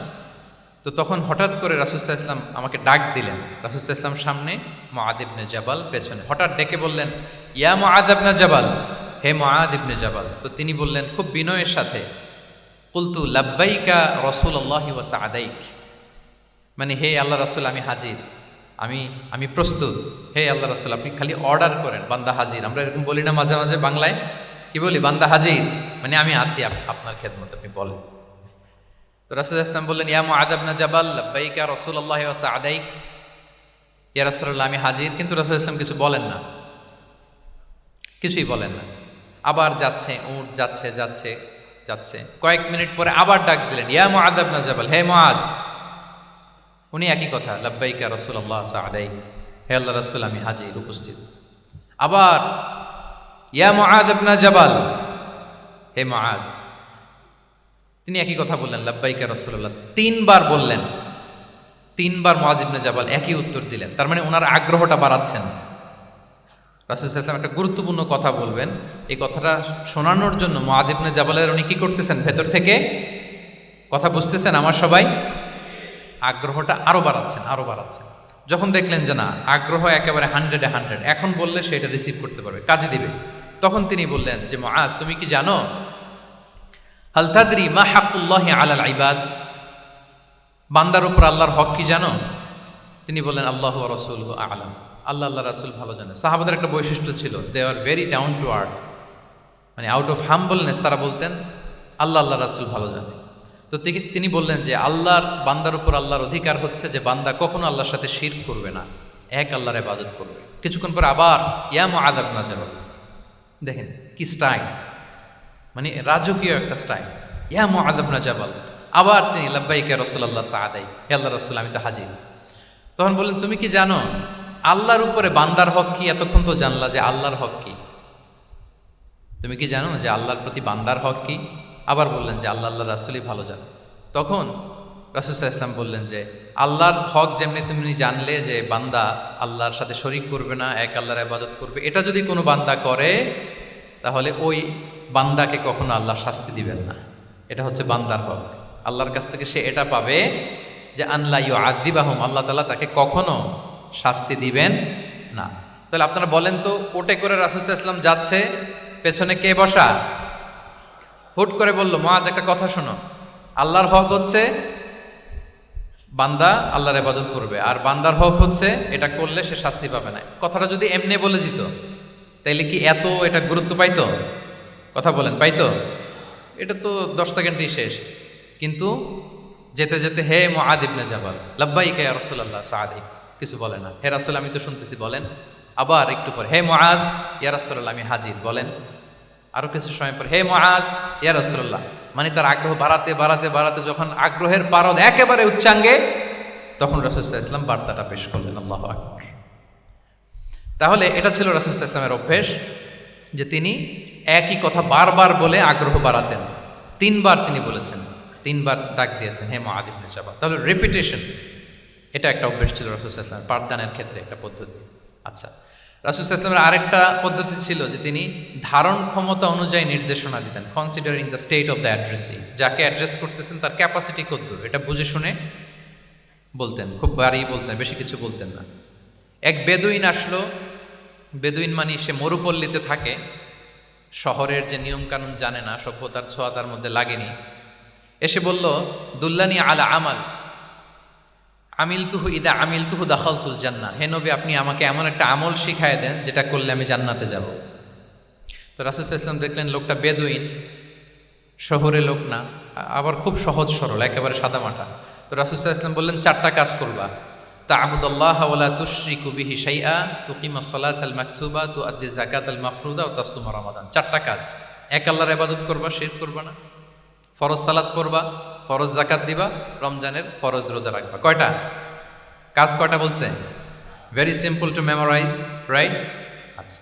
তো তখন হঠাৎ করে রাসূল সাল্লাল্লাহু আলাইহি ওয়াসাল্লাম আমাকে ডাক দিলেন। রাসূল সাল্লাল্লাহু আলাইহি ওয়াসাল্লাম সামনে, মুআদ ইবনে জাবাল পেছনে, হঠাৎ ডেকে বললেন, ইয়া মুআদ ইবনে জাবাল, হে মুআদ ইবনে জাবাল। তো তিনি বললেন খুব বিনয়ের সাথে, কুলতু লাব্বাইকা রাসূলুল্লাহি ওয়া সা'দাইক, মানে হে আল্লাহ রাসূল আমি হাজির, আমি প্রস্তুত, হে আল্লাহ রাসূল আপনি খালি অর্ডার করেন, বান্দা হাজির। আমরা এরকম বলি না মাঝে মাঝে বাংলায়, কি বলি? বান্দা হাজির, মানে আমি আছি আপনার খেদমতে, আপনি বলেন। তো রাসূল ইসলাম বললেন, ইয়া মুআদ ইবনে জাবাল লাব্বাইকা রাসূলুল্লাহি ওয়া সা'দাইক, ইয়া রাসূলুল্লাহ আমি হাজির। কিন্তু রাসূল ইসলাম কিছু বলেন না, কিছুই বলেন না। আবার যাচ্ছে, উট যাচ্ছে যাচ্ছে যাচ্ছে, কয়েক মিনিট পরে আবার ডাক দিলেন, ইয়া মুআদ ইবনে জাবাল, হে মুআজ। উনি একই কথা, লাব্বাইকা রাসূলুল্লাহ সা'দাইক, হে আল্লাহ রাসূল আমি হাজির, উপস্থিত। আবার ইয়া মুআদ ইবনে জাবাল, হে মুআজ। তিনি একই কথা বললেন, লাব্বাইকা রাসূলুল্লাহ। 3 বার বললেন, 3 বার মুআদ ইবনে জাবাল একই উত্তর দিলেন। তার মানে ওনার আগ্রহটা বাড়াচ্ছেন। রাসূল সাল্লাল্লাহু আলাইহি ওয়াসাল্লাম একটা গুরুত্বপূর্ণ কথা বলবেন, এই কথাটা শোনানোর জন্য মুআদ ইবনে জাবালের উনি কি করতেছেন? ভেতর থেকে কথা বুঝতেছেন আমার সবাই, আগ্রহটা আরো বাড়াচ্ছেন, আরো বাড়াচ্ছেন। যখন দেখলেন যে না, আগ্রহ একেবারে 100-এ 100, এখন বললে সে এটা রিসিভ করতে পারবে, কাজে দিবে, তখন তিনি বললেন যে মুআজ তুমি কি জানো, হাল তাদরি মা হাক্কুল্লাহি আলাল ইবাদ, বান্দার উপর আল্লাহর হক কি জানো? তিনি বললেন আল্লাহু ওয়া রাসূলুহু আ'লাম, আল্লাহ আল্লাহ রাসূল ভালো জানে। সাহাবাদের একটা বৈশিষ্ট্য ছিল, they are very down to earth, মানে আউট অফ হাম্বলনেস তারা বলতেন আল্লাহ আল্লাহ রাসূল ভালো জানে। তো তিনি বললেন যে আল্লাহর, বান্দার উপর আল্লাহর অধিকার হচ্ছে যে বান্দা কখনো আল্লাহর সাথে শিরক করবে না, এক আল্লাহর ইবাদত করবে। কিছুক্ষণ পর আবার ইয়া মুআদ ইবনে জাবাল, দেখেন কি স্টাইল, মানে রাজকীয় একটা স্টাইল, ইয়া মুআদ ইবনে জাবাল। আবার তিনি লাব্বাইকা রাসূলুল্লাহ সা'দাইক, হে আল্লাহ রাসূল আমি তো হাজির। তখন বললেন তুমি কি জানো আল্লাহর উপরে বান্দার হক কি? এতক্ষণ তো জানলা যে আল্লাহর হক কি, তুমি কি জানো যে আল্লাহর প্রতি বান্দার হক কি? আবার বললেন যে আল্লাহ আল্লাহ রাসূলই ভালো জানো। তখন রাসূল সাল্লাল্লাহু আলাইহি ওয়াসাল্লাম বললেন যে আল্লাহর হক যেমনি তুমি জানলে যে বান্দা আল্লাহর সাথে শরীক করবে না, এক আল্লাহর ইবাদত করবে, এটা যদি কোনো বান্দা করে তাহলে ওই বান্দাকে কখনো আল্লাহ শাস্তি দিবেন না। এটা হচ্ছে বান্দার হক, আল্লাহর কাছ থেকে সে এটা পাবে যে আনলা ইউআযিবাহুম, আল্লাহ তাআলা তাকে কখনো শাস্তি দিবেন না। তাহলে আপনারা বলেন তো, ওটে করে রাসূল সাল্লাল্লাহু আলাইহি ওয়াসাল্লাম যাচ্ছে, পেছনে কে বসা? হুট করে বলল, মুআজ একটা কথা শোনো, আল্লাহর হক হচ্ছে বান্দা আল্লাহর ইবাদত করবে, আর বান্দার হক হচ্ছে এটা করলে সে শাস্তি পাবে না। কথাটা যদি এমনি বলে দিত তাইলে কি এত এটা গুরুত্ব পাইতো? কথা বলেন, পাইতো? এটা তো 10 সেকেন্ডই শেষ। কিন্তু যেতে যেতে হে মুআদ ইবনে জাবাল, লাব্বাইকা ইয়া রাসূলুল্লাহ সা'দাইক, কিছু বলে না, হে রাসূল আমি তো শুনতেছি বলেন। আবার একটু পর হে মুআজ, ইয়া রাসূলুল্লাহ আমি হাজির, বলেন। আরো কিছু সময় পর হে মুআজ, ইয়া রাসূলুল্লাহ, মানে তার আগ্রহ বাড়াতে বাড়াতে বাড়াতে যখন আগ্রহের পারদ একেবারে উচ্চাঙ্গে, তখন রাসূল সাল্লাল্লাহু আলাইহি ওয়াসাল্লাম বার্তাটা পেশ করলেন। আল্লাহু আকবার। তাহলে এটা ছিল রাসূল সাল্লাল্লাহু আলাইহি ওয়াসাল্লামের অভ্যেস যে তিনি একই কথা বারবার বলে আগ্রহ বাড়াতেন। 3 বার তিনি বলেছেন, 3 বার ডাক দিয়েছেন হে মুআদ ইবনে জাবাল। তাহলে রিপিটেশন, এটা একটা অভ্যেস ছিল রাসূল সাল্লাল্লাহু আলাইহি ওয়াসাল্লামের, পাঠদানের ক্ষেত্রে একটা পদ্ধতি। আচ্ছা, রাসূল সাল্লাল্লাহু আলাইহি ওয়াসাল্লামের আরেকটা পদ্ধতি ছিল যে তিনি ধারণ ক্ষমতা অনুযায়ী নির্দেশনা দিতেন, considering the state of the addressee, যাকে অ্যাড্রেস করতেছেন তার ক্যাপাসিটি কতদূর, এটা বুঝে শুনে বলতেন, খুব বাড়িয়ে বলতেন, বেশি কিছু বলতেন না। এক বেদুইন আসলো, বেদুইন মানে সে মরুপল্লীতে থাকে, শহরের যে নিয়মকানুন জানে না, সভ্যতার ছোঁয়া তার মধ্যে লাগেনি। এসে বলল দুল্লানি আলা আমাল, আমিলতুহু ইদা আমিলতুহু দাখালতুল জান্নাহ, হে নবী আপনি আমাকে এমন একটা আমল শিখায় দেন যেটা করলে আমি জান্নাতে যাব। তো রাসূল সাল্লাল্লাহু আলাইহি ওয়াসাল্লাম দেখলেন লোকটা বেদুইন, শহরে লোক না, আবার খুব সহজ সরল, একেবারে সাদামাটা। তো রাসূল সাল্লাল্লাহু আলাইহি ওয়াসাল্লাম বললেন, চারটা কাজ করবা। তা'বুদাল্লাহ ওয়া লা তুশরিকু বিহি শাইআ, তুকিমাস সালাতাল মাকতুবা, তুআদ্দি যাকাতাল মাফরুদা ওয়া তাসুমা রমাদান। চারটা কাজ। এক, আল্লাহর ইবাদত করবা, শিরক করবা না। ফরজ সালাত পড়বা, ফরজ যাকাত দিবা, রমজানের ফরজ রোজা রাখবা। কয়টা কাজ? কয়টা বলছে? Very simple to memorise, right? আচ্ছা,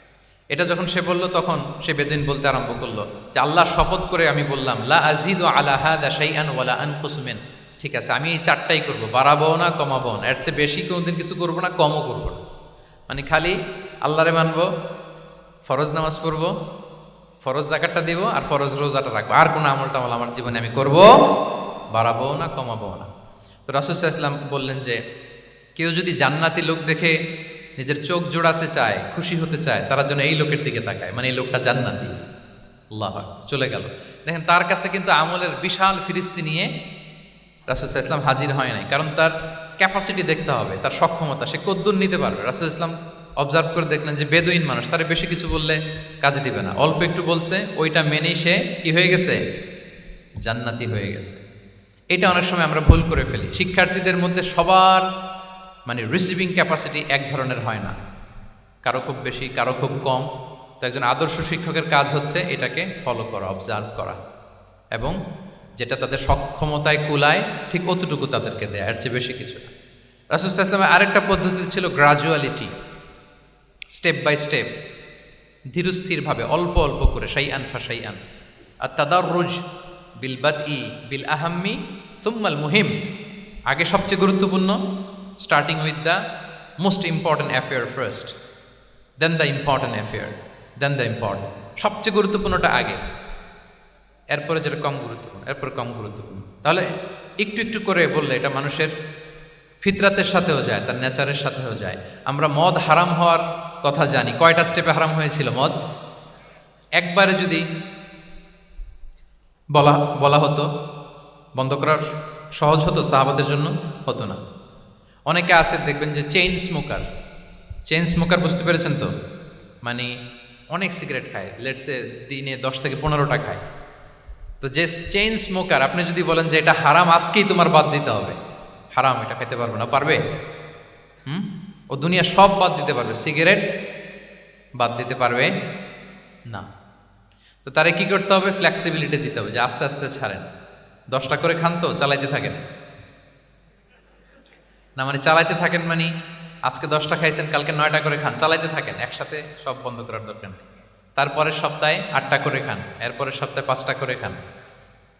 এটা যখন সে বলল তখন সে বেদিন বলতে আরম্ভ করলো যে আল্লাহ শপথ করে আমি বললাম, লা আযীদু আলা হাযা শাইআন ওয়া লা আনকুসু মিন। ঠিক আছে, আমি এই চারটাই করব, বাড়াবো না কমাবো না, এর চেয়ে বেশি কোনোদিন কিছু করবো না, কমও করবো না। মানে খালি আল্লাহরে মানবো, ফরজ নামাজ পড়বো, ফরজ যাকাতটা দিব, আর ফরজ রোজাটা রাখবো। আর কোনো আমল টামল আমার জীবনে আমি করব, বাড়াবো না কমাবো না। তো রাসূল সাল্লাল্লাহু আলাইহি ওয়াসাল্লাম বললেন যে কেউ যদি জান্নাতি লোক দেখে নিজের চোখ জোড়াতে চায়, খুশি হতে চায়, তারা যেন এই লোকের দিকে তাকায়, মানে এই লোকটা জান্নাতি। আল্লাহ চলে গেল। দেখেন তার কাছে কিন্তু আমলের বিশাল ফিরিস্তি নিয়ে রাসূল সাল্লাল্লাহু আলাইহি ওয়াসাল্লাম হাজির হয় নাই, কারণ তার ক্যাপাসিটি দেখতে হবে, তার সক্ষমতা, সে কদ্দুর নিতে পারবে। রাসূল সাল্লাল্লাহু আলাইহি ওয়াসাল্লাম অবজার্ভ করে দেখলেন যে বেদুইন মানুষ, তারে বেশি কিছু বললে কাজে দিবে না, অল্প একটু বলছে, ওইটা মেনেই সে কি হয়ে গেছে? জান্নাতি হয়ে গেছে। এটা অনেক সময় আমরা ভুল করে ফেলি। শিক্ষার্থীদের মধ্যে সবার মানে রিসিভিং ক্যাপাসিটি এক ধরনের হয় না, কারো খুব বেশি, কারো খুব কম। তো একজন আদর্শ শিক্ষকের কাজ হচ্ছে এটাকে ফলো করা, অবজার্ভ করা, এবং যেটা তাদের সক্ষমতায় কুলায় ঠিক অতটুকু তাদেরকে দেয়, এর চেয়ে বেশি কিছু না। রাসূল সাল্লাল্লাহু আলাইহি ওয়াসাল্লামের আরেকটা পদ্ধতি ছিল গ্রাজুয়ালিটি, স্টেপ বাই স্টেপ, ধীরস্থিরভাবে, অল্প অল্প করে, শাইআন ফাশাইআন। আর তাদাররুজ বিল বাদই বিল আহাম্মি সুম্মাল মুহিম, আগে সবচেয়ে গুরুত্বপূর্ণ, starting with the most important affair first, then the important affair, then the important. সবচেয়ে গুরুত্বপূর্ণটা আগে, এরপরে যেটা কম গুরুত্বপূর্ণ, এরপরে কম গুরুত্বপূর্ণ। তাহলে একটু একটু করে বললে এটা মানুষের ফিতরাতের সাথেও যায়, তার নেচারের সাথেও যায়। আমরা মদ হারাম হওয়ার কথা জানি, কয়টা স্টেপে হারাম হয়েছিল মদ? একবারে যদি বলা হতো বন্ধ করার সহজ হতো, সাহাবাদের জন্য হতো না। অনেকে আছে দেখবেন যে চেইন স্মোকার, বুঝতে পেরেছেন তো? মানে অনেক সিগারেট খায়, লেটসে দিনে 10 থেকে 15টা খায়। তো যে চেইন স্মোকার, আপনি যদি বলেন যে এটা হারাম, আজকেই তোমার বাদ দিতে হবে, হারাম, এটা খেতে পারবে না, পারবে? ও দুনিয়া সব বাদ দিতে পারবে, সিগারেট বাদ দিতে পারবে না। তো তারে কি করতে হবে? ফ্লেক্সিবিলিটি দিতে হবে, যে আস্তে আস্তে ছাড়েন, 10টা করে খান, তো চালাইতে থাকেন না, মানে চালাইতে থাকেন মানে আজকে 10টা খাইছেন, কালকে 9টা করে খান, চালাইতে থাকেন, একসাথে সব বন্ধ করার দরকার নেই। তারপরের সপ্তাহে 8টা করে খান, এরপরের সপ্তাহে 5টা করে খান,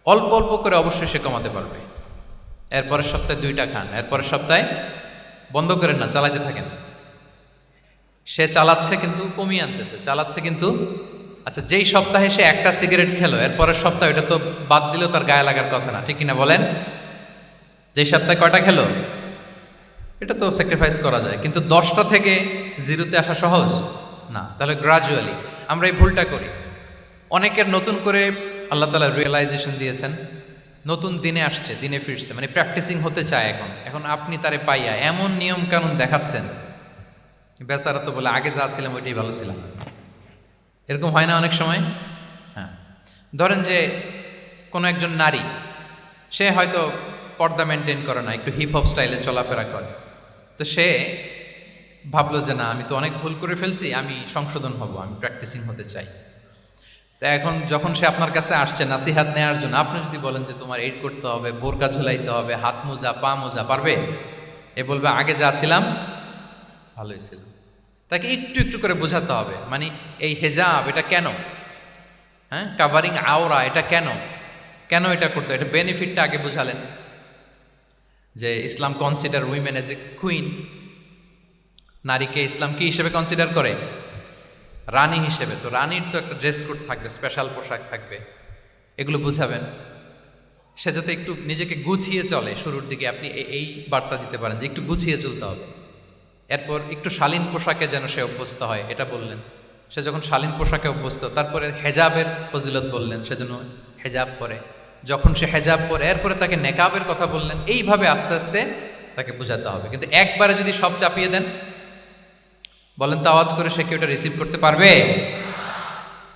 অল্প অল্প করে অবশ্যই সে কমাতে পারবে। এরপরের সপ্তাহে 2টা খান, এরপরের সপ্তাহে বন্ধ করেন না, চালাইতে থাকেন। সে চালাচ্ছে কিন্তু কমিয়ে আনতেছে, চালাচ্ছে কিন্তু। আচ্ছা, যেই সপ্তাহে সে একটা সিগারেট খেলো, এরপরের সপ্তাহে ওটা তো বাদ দিলেও তার গায়ে লাগার কথা না, ঠিক কিনা বলেন? যেই সপ্তাহে কয়টা খেলো, এটা তো স্যাক্রিফাইস করা যায়, কিন্তু 10টা থেকে 0-তে আসা সহজ না। তাহলে গ্রাজুয়ালি আমরা এই ভুলটা করি। অনেকের নতুন করে আল্লাহ তাআলা রিয়েলাইজেশন দিয়েছেন, নতুন দিনে আসছে, দিনে ফিরছে, মানে প্র্যাকটিসিং হতে চায়। এখন আপনি তারে পাইয়া এমন নিয়ম কানুন দেখাচ্ছেন, বেচারা তো বলে আগে যা ছিলাম ওইটাই ভালো ছিলাম। এরকম হয় না অনেক সময়? হ্যাঁ, ধরেন যে কোনো একজন নারী, সে হয়তো পর্দা মেনটেন করে না, একটু হিপ হপ স্টাইলে চলাফেরা করে। তো সে ভাবলো যে না, আমি তো অনেক ভুল করে ফেলছি, আমি সংশোধন হব, আমি প্র্যাকটিসিং হতে চাই। তা এখন যখন সে আপনার কাছে আসছে নাসিহাত নেওয়ার জন্য, আপনি যদি বলেন যে তোমার এইট করতে হবে, বোরকা ঝুলাইতে হবে, হাত মোজা, পা মোজা, পারবে? এ বলবে আগে যা ছিলাম ভালোই ছিল। তাকে একটু একটু করে বোঝাতে হবে, মানে এই হেজাব এটা কেন, হ্যাঁ, কাভারিং আওরা এটা কেন এটা করতে, এটা বেনিফিটটা আগে বোঝালেন। যে Islam consider women as a queen, নারীকে ইসলাম কি হিসেবে কনসিডার করে? রানী হিসেবে। তো রানীর তো একটা ড্রেস কোড থাকবে, স্পেশাল পোশাক থাকবে, এগুলো বুঝাবেন। সে যাতে একটু নিজেকে গুছিয়ে চলে, শুরুর দিকে আপনি এই বার্তা দিতে পারেন যে একটু গুছিয়ে চলতে হবে। এরপর একটু শালীন পোশাকে যেন সে অভ্যস্ত হয়, এটা বললেন। সে যখন শালীন পোশাকে অভ্যস্ত, তারপরে হেজাবের ফজিলত বললেন, সেজন্য হেজাব পরে। যখন সে হেজাব পরে, এরপরে তাকে নেকাবের কথা বললেন। এইভাবে আস্তে আস্তে তাকে বোঝাতে হবে। কিন্তু একবারে যদি সব চাপিয়ে দেন, বলেন তো আওয়াজ করে সে কি ওটা রিসিভ করতে পারবে?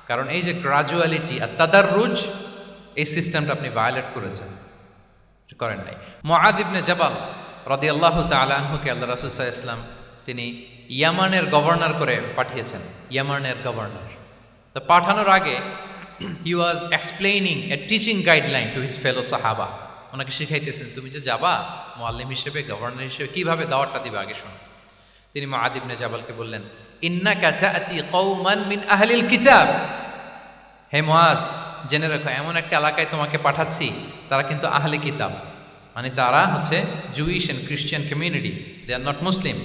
কারণ এই যে গ্রাজুয়ালিটি আর তাদাররুজ, এই সিস্টেমটা আপনি ভায়োলেট করেছেন, করেন নাই। মুআদ ইবনে জাবাল রাদিয়াল্লাহু তাআলা আনহুকে আল্লাহ রাসূল সাল্লাল্লাহু আলাইহি ওয়াসাল্লাম তিনি ইয়ামানের গভর্নর করে পাঠিয়েছেন, ইয়ামানের গভর্নর। তো পাঠানোর আগে he was explaining a teaching guideline to his fellow সাহাবা। ওনাকে শিখাইতেছেন, তুমি যে যাবা মুআল্লিম হিসেবে, গভর্নর হিসেবে, কিভাবে দাওয়াতটা দিবা আগে শোনো। তিনি মুআদ ইবনে জাবালকে বললেন, ইন্নাকা তা'তি কওমান মিন আহলিল কিতাব। হে মুআজ, জেনে রাখো এমন একটা এলাকায় তোমাকে পাঠাচ্ছি, তারা কিন্তু আহলে কিতাব, মানে তারা হচ্ছে Jewish and Christian community, they are not Muslim,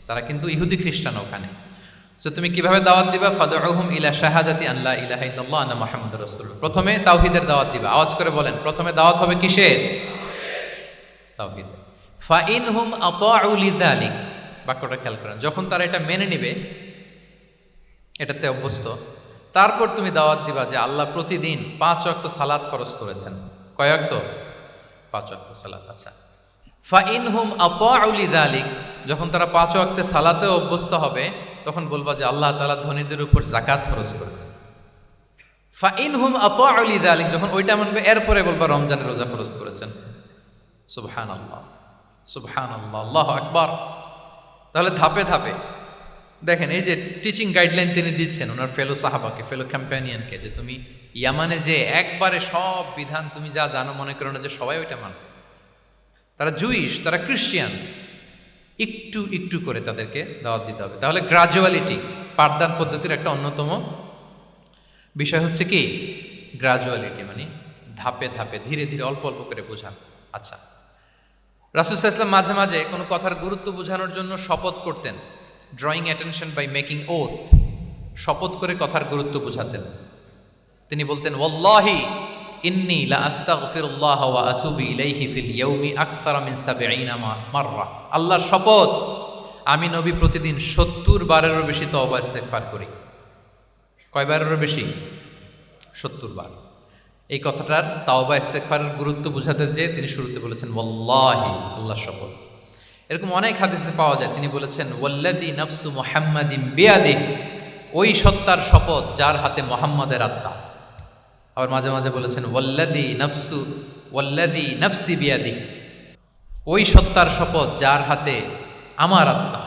তারা কিন্তু ইহুদি খ্রিস্টান ওখানে। সো তুমি কিভাবে দাওয়াত দিবা? ফাদউহুম ইলা শাহাদাতি আন লা ইলাহা ইল্লাল্লাহ আন্না মুহাম্মাদুর রাসূলুল্লাহ। প্রথমে তাওহীদের দাওয়াত দিবা। আওয়াজ করে বলেন, প্রথমে দাওয়াত হবে কিসের? তাওহীদ। ফা ইনহুম আতাউ লিযালিক, বাক্যটা খেয়াল করেন, যখন তারা এটা মেনে নেবে, এটাতে অভ্যস্ত, তারপর তুমি দাওয়াত দিবা যে আল্লাহ প্রতিদিন 5 ওয়াক্ত সালাত ফরজ করেছেন। কয় ওয়াক্ত? 5 ওয়াক্ত সালাত। আচ্ছা, ফা ইনহুম আতাউ লিযালিক, যখন তারা 5 ওয়াক্তে সালাতে অভ্যস্ত হবে, তখন বলবা যে আল্লাহ তাআলা ধনীদের উপর যাকাত ফরজ করেছেন। ফা ইনহুম আতাউ লিযালিক, যখন ওইটা মানবে, এরপরে বলবা রমজানের রোজা ফরজ করেছেন। সুবহানাল্লাহ, সুবহানাল্লাহ, আল্লাহু আকবার। তাহলে ধাপে ধাপে দেখেন, এই যে টিচিং গাইডলাইন তিনি দিচ্ছেন ওনার ফেলো সাহাবাকে, ফেলো কম্প্যানিয়নকে, যে তুমি ইয়ামানে যে একবারে সব বিধান তুমি যা জানো মনে করো না যে সবাই ওইটা মানবে। তারা জুইশ, তারা ক্রিশ্চিয়ান, একটু একটু করে তাদেরকে দাওয়াত দিতে হবে। তাহলে গ্রাজুয়ালিটি, পাঠদান পদ্ধতির একটা অন্যতম বিষয় হচ্ছে কি? গ্রাজুয়ালিটি, মানে ধাপে ধাপে, ধীরে ধীরে, অল্প অল্প করে বোঝান। আচ্ছা, রাসূল সাল্লাল্লাহু আলাইহি ওয়াসাল্লাম মাঝে মাঝে কোনো কথার গুরুত্ব বোঝানোর জন্য শপথ করতেন, drawing attention by making oath, শপথ করে কথার গুরুত্ব বোঝাতেন। তিনি বলতেন, ওয়াল্লাহি ইন্নী লা আস্তাগফিরুল্লাহ ওয়া আতুবু ইলাইহি ফিল ইয়াউমি আকসারা মিন ৭০ মাররা। আল্লাহর শপথ, আমি নবী প্রতিদিন ৭০ বারেরও বেশি তওবা ইস্তেগফার করি। কয়বারেরও বেশি? ৭০ বার। এই কথাটার তাওবা ইস্তেগফারের গুরুত্ব বোঝাতে যেয়ে তিনি শুরুতে বলেছেন ওয়াল্লাহি, আল্লাহর শপথ। এরকম অনেক হাদিসে পাওয়া যায়, তিনি বলেছেন ওয়াল্লাযী নাফসু মুহাম্মাদিন বিয়াদিহি, ওই সত্তার শপথ যার হাতে মুহাম্মাদের আত্মা। আবার মাঝে মাঝে বলেছেন ওয়াল্লাযী নাফসি বিয়াদিহি, ওই সত্তার শপথ যার হাতে আমার আত্মা।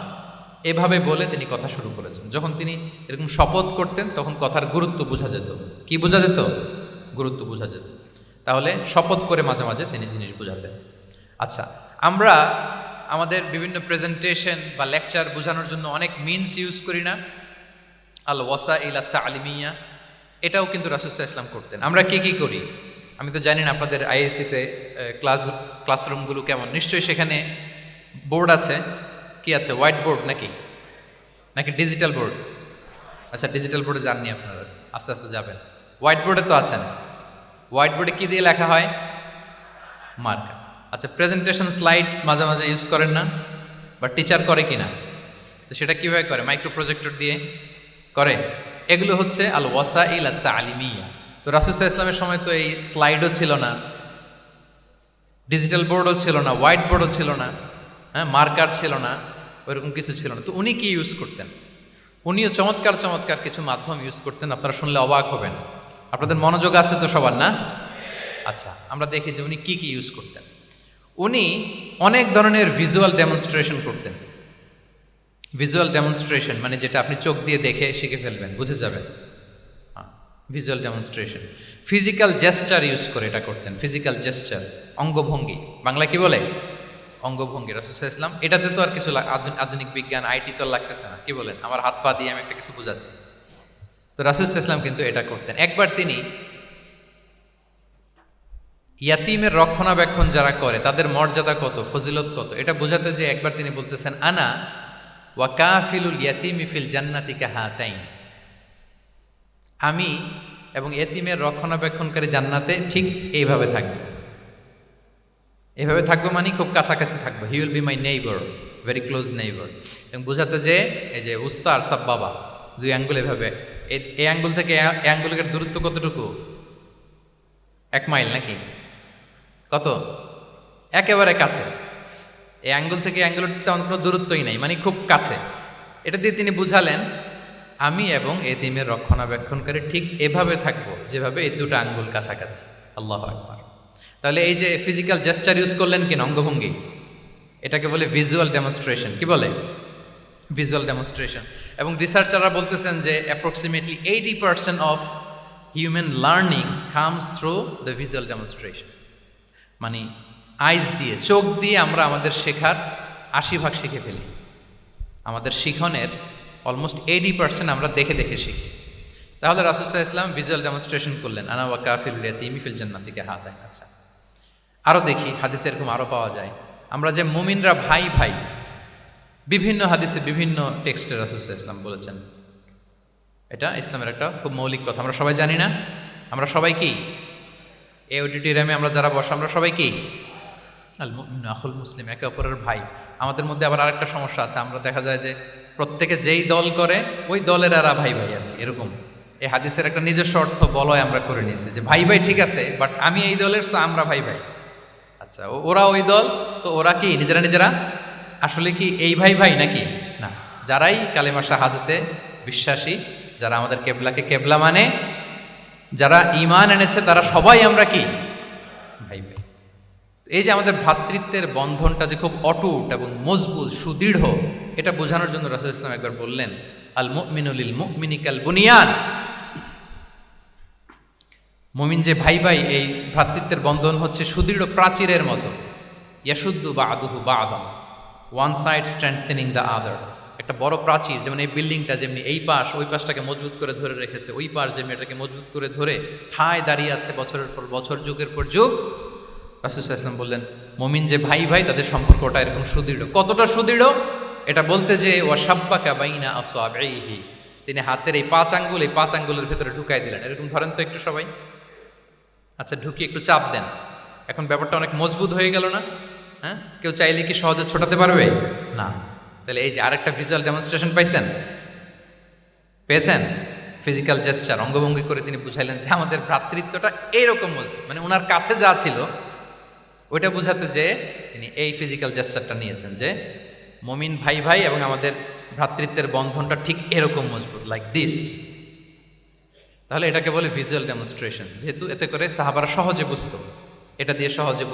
এভাবে বলে তিনি কথা শুরু করেছেন। যখন তিনি এরকম শপথ করতেন, তখন কথার গুরুত্ব বোঝা যেত। কি বোঝা যেত? গুরুত্ব বোঝা যেত। তাহলে শপথ করে মাঝে মাঝে তিনি জিনিস বোঝাতেন। আচ্ছা, আমরা আমাদের বিভিন্ন প্রেজেন্টেশন বা লেকচার বোঝানোর জন্য অনেক মিনস ইউজ করি না? আল ওয়াসাইল আত তালিমিয়া, এটাও কিন্তু রাসূল সাল্লাল্লাহু আলাইহি ওয়াসাল্লাম করতেন। আমরা কি কি করি? আমি তো জানি না আপনাদের আইএসসিতে ক্লাসরুমগুলো কেমন। নিশ্চয়ই সেখানে বোর্ড আছে। কি আছে? হোয়াইট বোর্ড নাকি নাকি ডিজিটাল বোর্ড? আচ্ছা, ডিজিটাল বোর্ডে যাননি আপনারা, আস্তে আস্তে যাবেন। হোয়াইট বোর্ডে তো আছেন। হোয়াইট বোর্ডে কি দিয়ে লেখা হয়? মার্কার। আচ্ছা, প্রেজেন্টেশন স্লাইড মাঝে মাঝে ইউজ করেন না? বা টিচার করে কি না? তো সেটা কীভাবে করে? মাইক্রো প্রজেক্টর দিয়ে করে। এগুলো হচ্ছে আল ওয়াসাইল আত তালিমিয়া। তো রাসূল সাল্লাল্লাহু আলাইহি ওয়াসাল্লামের সময় তো এই স্লাইডও ছিল না, ডিজিটাল বোর্ডও ছিল না, হোয়াইট বোর্ডও ছিল না, হ্যাঁ, মার্কার ছিল না, ওইরকম কিছু ছিল না। তো উনি কি ইউজ করতেন? উনিও চমৎকার চমৎকার কিছু মাধ্যম ইউজ করতেন, আপনারা শুনলে অবাক হবেন। আপনাদের মনোযোগ আছে তো সবার, না? আচ্ছা, আমরা দেখি যে উনি কি কি ইউজ করতেন। উনি অনেক ধরনের ভিজুয়াল ডেমনস্ট্রেশন করতেন। ভিজুয়াল ডেমনস্ট্রেশন মানে যেটা আপনি চোখ দিয়ে দেখে শিখে ফেলবেন, বুঝে যাবেন। Visual demonstration. Physical gesture use করে এটা করতেন। ফিজিক্যাল জেস্টার, অঙ্গভঙ্গি, বাংলা কি বলে? অঙ্গভঙ্গি। রাসূল সাল্লাল্লাহু আলাইহি ওয়াসাল্লাম, এটাতে তো আর কিছু আধুনিক বিজ্ঞান, আইটি তো লাগতেছে না। কি বলেন? আমার হাত পা দিয়ে আমি একটা কিছু বোঝাচ্ছি। তো রাসূল সাল্লাল্লাহু আলাইহি ওয়াসাল্লাম কিন্তু এটা করতেন। একবার তিনি ইয়াতিমের রক্ষণাবেক্ষণ যারা করে তাদের মর্যাদা কত, ফজিলত কত, এটা বোঝাতে যে একবার তিনি বলতেছেন, আনা ওয়া কাফিলুল ইয়াতিমি ফিল জান্নাতি কাহাতাইন, আমি এবং এতিমের রক্ষণাবেক্ষণকারী জান্নাতে ঠিক এইভাবে থাকবে। এইভাবে থাকবে মানে খুব কাছাকাছি থাকবে। He will be my neighbour, very close neighbour. এবং বোঝাতে যে এই যে উস্তা আর সাব্বাবা, দুই আঙ্গুল এভাবে, এই আঙ্গুল থেকে এই আঙ্গুলের দূরত্ব কতটুকু? 1 মাইল নাকি কত? একেবারে কাছে। এই আঙ্গুল থেকে আঙ্গুলের তেমন কোনো দূরত্বই নাই, মানে খুব কাছে। এটা দিয়ে তিনি বুঝালেন আমি এবং এতিমের রক্ষণাবেক্ষণকারী ঠিক এভাবে থাকবো যেভাবে এই দুটো আঙ্গুল কাছাকাছি। আল্লাহু আকবার। তাহলে এই যে ফিজিক্যাল জেস্টার ইউজ করলেন কিনা, অঙ্গভঙ্গি, এটাকে বলে ভিজুয়াল ডেমনস্ট্রেশন। কি বলে? Visual demonstration. এবং রিসার্চাররা বলতেছেন যে approximately 80% of human learning comes through the visual demonstration. মানে আইজ দিয়ে, চোখ দিয়ে আমরা আমাদের শেখার 80% শিখে ফেলি। আমাদের শিখনের অলমোস্ট 80% আমরা দেখে দেখে শিখি। তাহলে রাসূল সাল্লাল্লাহু আলাইহি ওয়াসাল্লাম ভিজুয়াল ডেমনস্ট্রেশন করলেন, আনা ওয়া কাফিলুল ইয়াতীমি ফিল জান্নাহ থেকে হাত দেয়। আচ্ছা, আরও দেখি হাদিসে এরকম আরও পাওয়া যায়। আমরা যে মুমিনরা ভাই ভাই, বিভিন্ন হাদিসে বিভিন্ন টেক্সটে রাসূল সাল্লাল্লাহু আলাইহি ওয়াসাল্লাম বলেছেন। এটা ইসলামের একটা খুব মৌলিক কথা, আমরা সবাই জানি না? আমরা সবাই কি এই অডিটোরিয়ামে আমরা যারা বসে আমরা সবাই কি আল মুমিনু আখুল মুসলিম, একে অপরের ভাই। আমাদের মধ্যে আবার আরেকটা সমস্যা আছে, আমরা দেখা যায় যে প্রত্যেকে যেই দল করে ওই দলের এরা ভাই ভাই আর কি, এরকম। এই হাদিসের একটা নিজস্ব অর্থ বলয় আমরা করে নিয়েছি যে ভাই ভাই ঠিক আছে, বাট আমি এই দলের, সো আমরা ভাই ভাই। আচ্ছা, ওরা ওই দল, তো ওরা কি নিজেরা নিজেরা আসলে কি এই ভাই ভাই নাকি? না, যারাই কালেমা শাহাদাতে বিশ্বাসী, যারা আমাদের কেবলাকে কেবলা মানে, যারা ঈমান এনেছে, তারা সবাই আমরা কি ভাই ভাই। এই যে আমাদের ভ্রাতৃত্বের বন্ধনটা যে খুব অটুট এবং মজবুত সুদৃঢ়, এটা বোঝানোর জন্য রাসূল ইসলাম একবার বললেন আল মুমিনু লিল মুমিনি কাল বুনিয়ান। মুমিন যে ভাই ভাই, এই ভ্রাতৃত্বের বন্ধন হচ্ছে সুদৃঢ় প্রাচীরের মতো। ইয়াশুদ্দু বা'দুহু বা'দান, one side strengthening the other. একটা বড় প্রাচীর, যেমন এই বিল্ডিংটা যেমনি এই পাশ ওই পাশটাকে মজবুত করে ধরে রেখেছে, ওই পাশ যেমনি এটাকে মজবুত করে ধরে ঠায় দাঁড়িয়ে আছে বছরের পর বছর, যুগের পর যুগ। রাসূল সাল্লাল্লাহু আলাইহি ওয়াসাল্লাম বললেন মুমিন যে ভাই ভাই, তাদের সম্পর্কটা এরকম সুদৃঢ়। কতটা সুদৃঢ় এটা বলতে যে ওয়াশাব্বাকা বাইনা আসওয়াবিহি, তিনি হাতের এই 5 আঙ্গুল, এই 5 আঙ্গুলের ভেতরে ঢুকাই দিলেন। এরকম ধরেন তো একটু সবাই। আচ্ছা, ঢুকিয়ে একটু চাপ দেন, এখন ব্যাপারটা অনেক মজবুত হয়ে গেল না? হ্যাঁ, কেউ চাইলে কি সহজে ছোটাতে পারবে? না। তাহলে এই যে আরেকটা ভিজুয়াল ডেমনস্ট্রেশন পাইছেন, পেয়েছেন? ফিজিক্যাল জেস্চার, অঙ্গভঙ্গি করে তিনি বুঝাইলেন যে আমাদের ভ্রাতৃত্বটা এইরকম মজবুত। মানে ওনার কাছে যা ছিল ওইটা বুঝাতে যে তিনি এই ফিজিক্যাল জেস্চারটা নিয়েছেন যে মুমিন ভাই ভাই এবং আমাদের ভ্রাতৃত্বের বন্ধনটা ঠিক এরকম মজবুত, লাইক দিস। তাহলে এটাকে বলে ভিজুয়াল ডেমনস্ট্রেশন, যেহেতু এতে করে সাহাবারা সহজে বুঝতো, এটা দিয়ে সহজে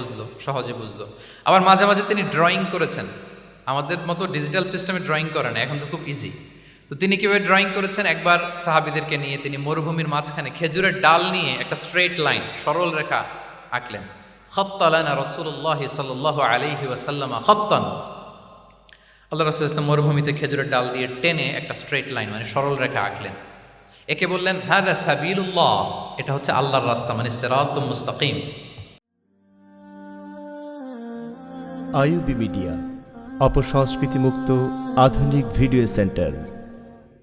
বুঝলো। আবার মাঝে মাঝে তিনি ড্রয়িং করেছেন, আমাদের মতো ডিজিটাল সিস্টেমে ড্রয়িং করে না, এখন তো খুব ইজি। তো তিনি কিভাবে ড্রয়িং করেছেন, একবার সাহাবীদেরকে নিয়ে তিনি মরুভূমির মাঝখানে খেজুরের ডাল নিয়ে একটা স্ট্রেট লাইন, সরল রেখা আঁকলেন। খাত্তা লানা রাসূলুল্লাহ সাল্লাল্লাহু আলাইহি ওয়াসাল্লাম খাত্তান, আল্লাহ রাসূল সাল্লাল্লাহু আলাইহি ওয়াসাল্লাম মরুভূমিতে খেজুরের ডাল দিয়ে টেনে একটা স্ট্রেট লাইন, মানে সরল রেখা আঁকলেন। একে বললেন হাদা সাবিলুল্লাহ, এটা হচ্ছে আল্লাহর রাস্তা, মানে সিরাতুম মুস্তাকিম। আইইউবি মিডিয়া, অপসংস্কৃতি মুক্ত আধুনিক ভিডিও সেন্টার।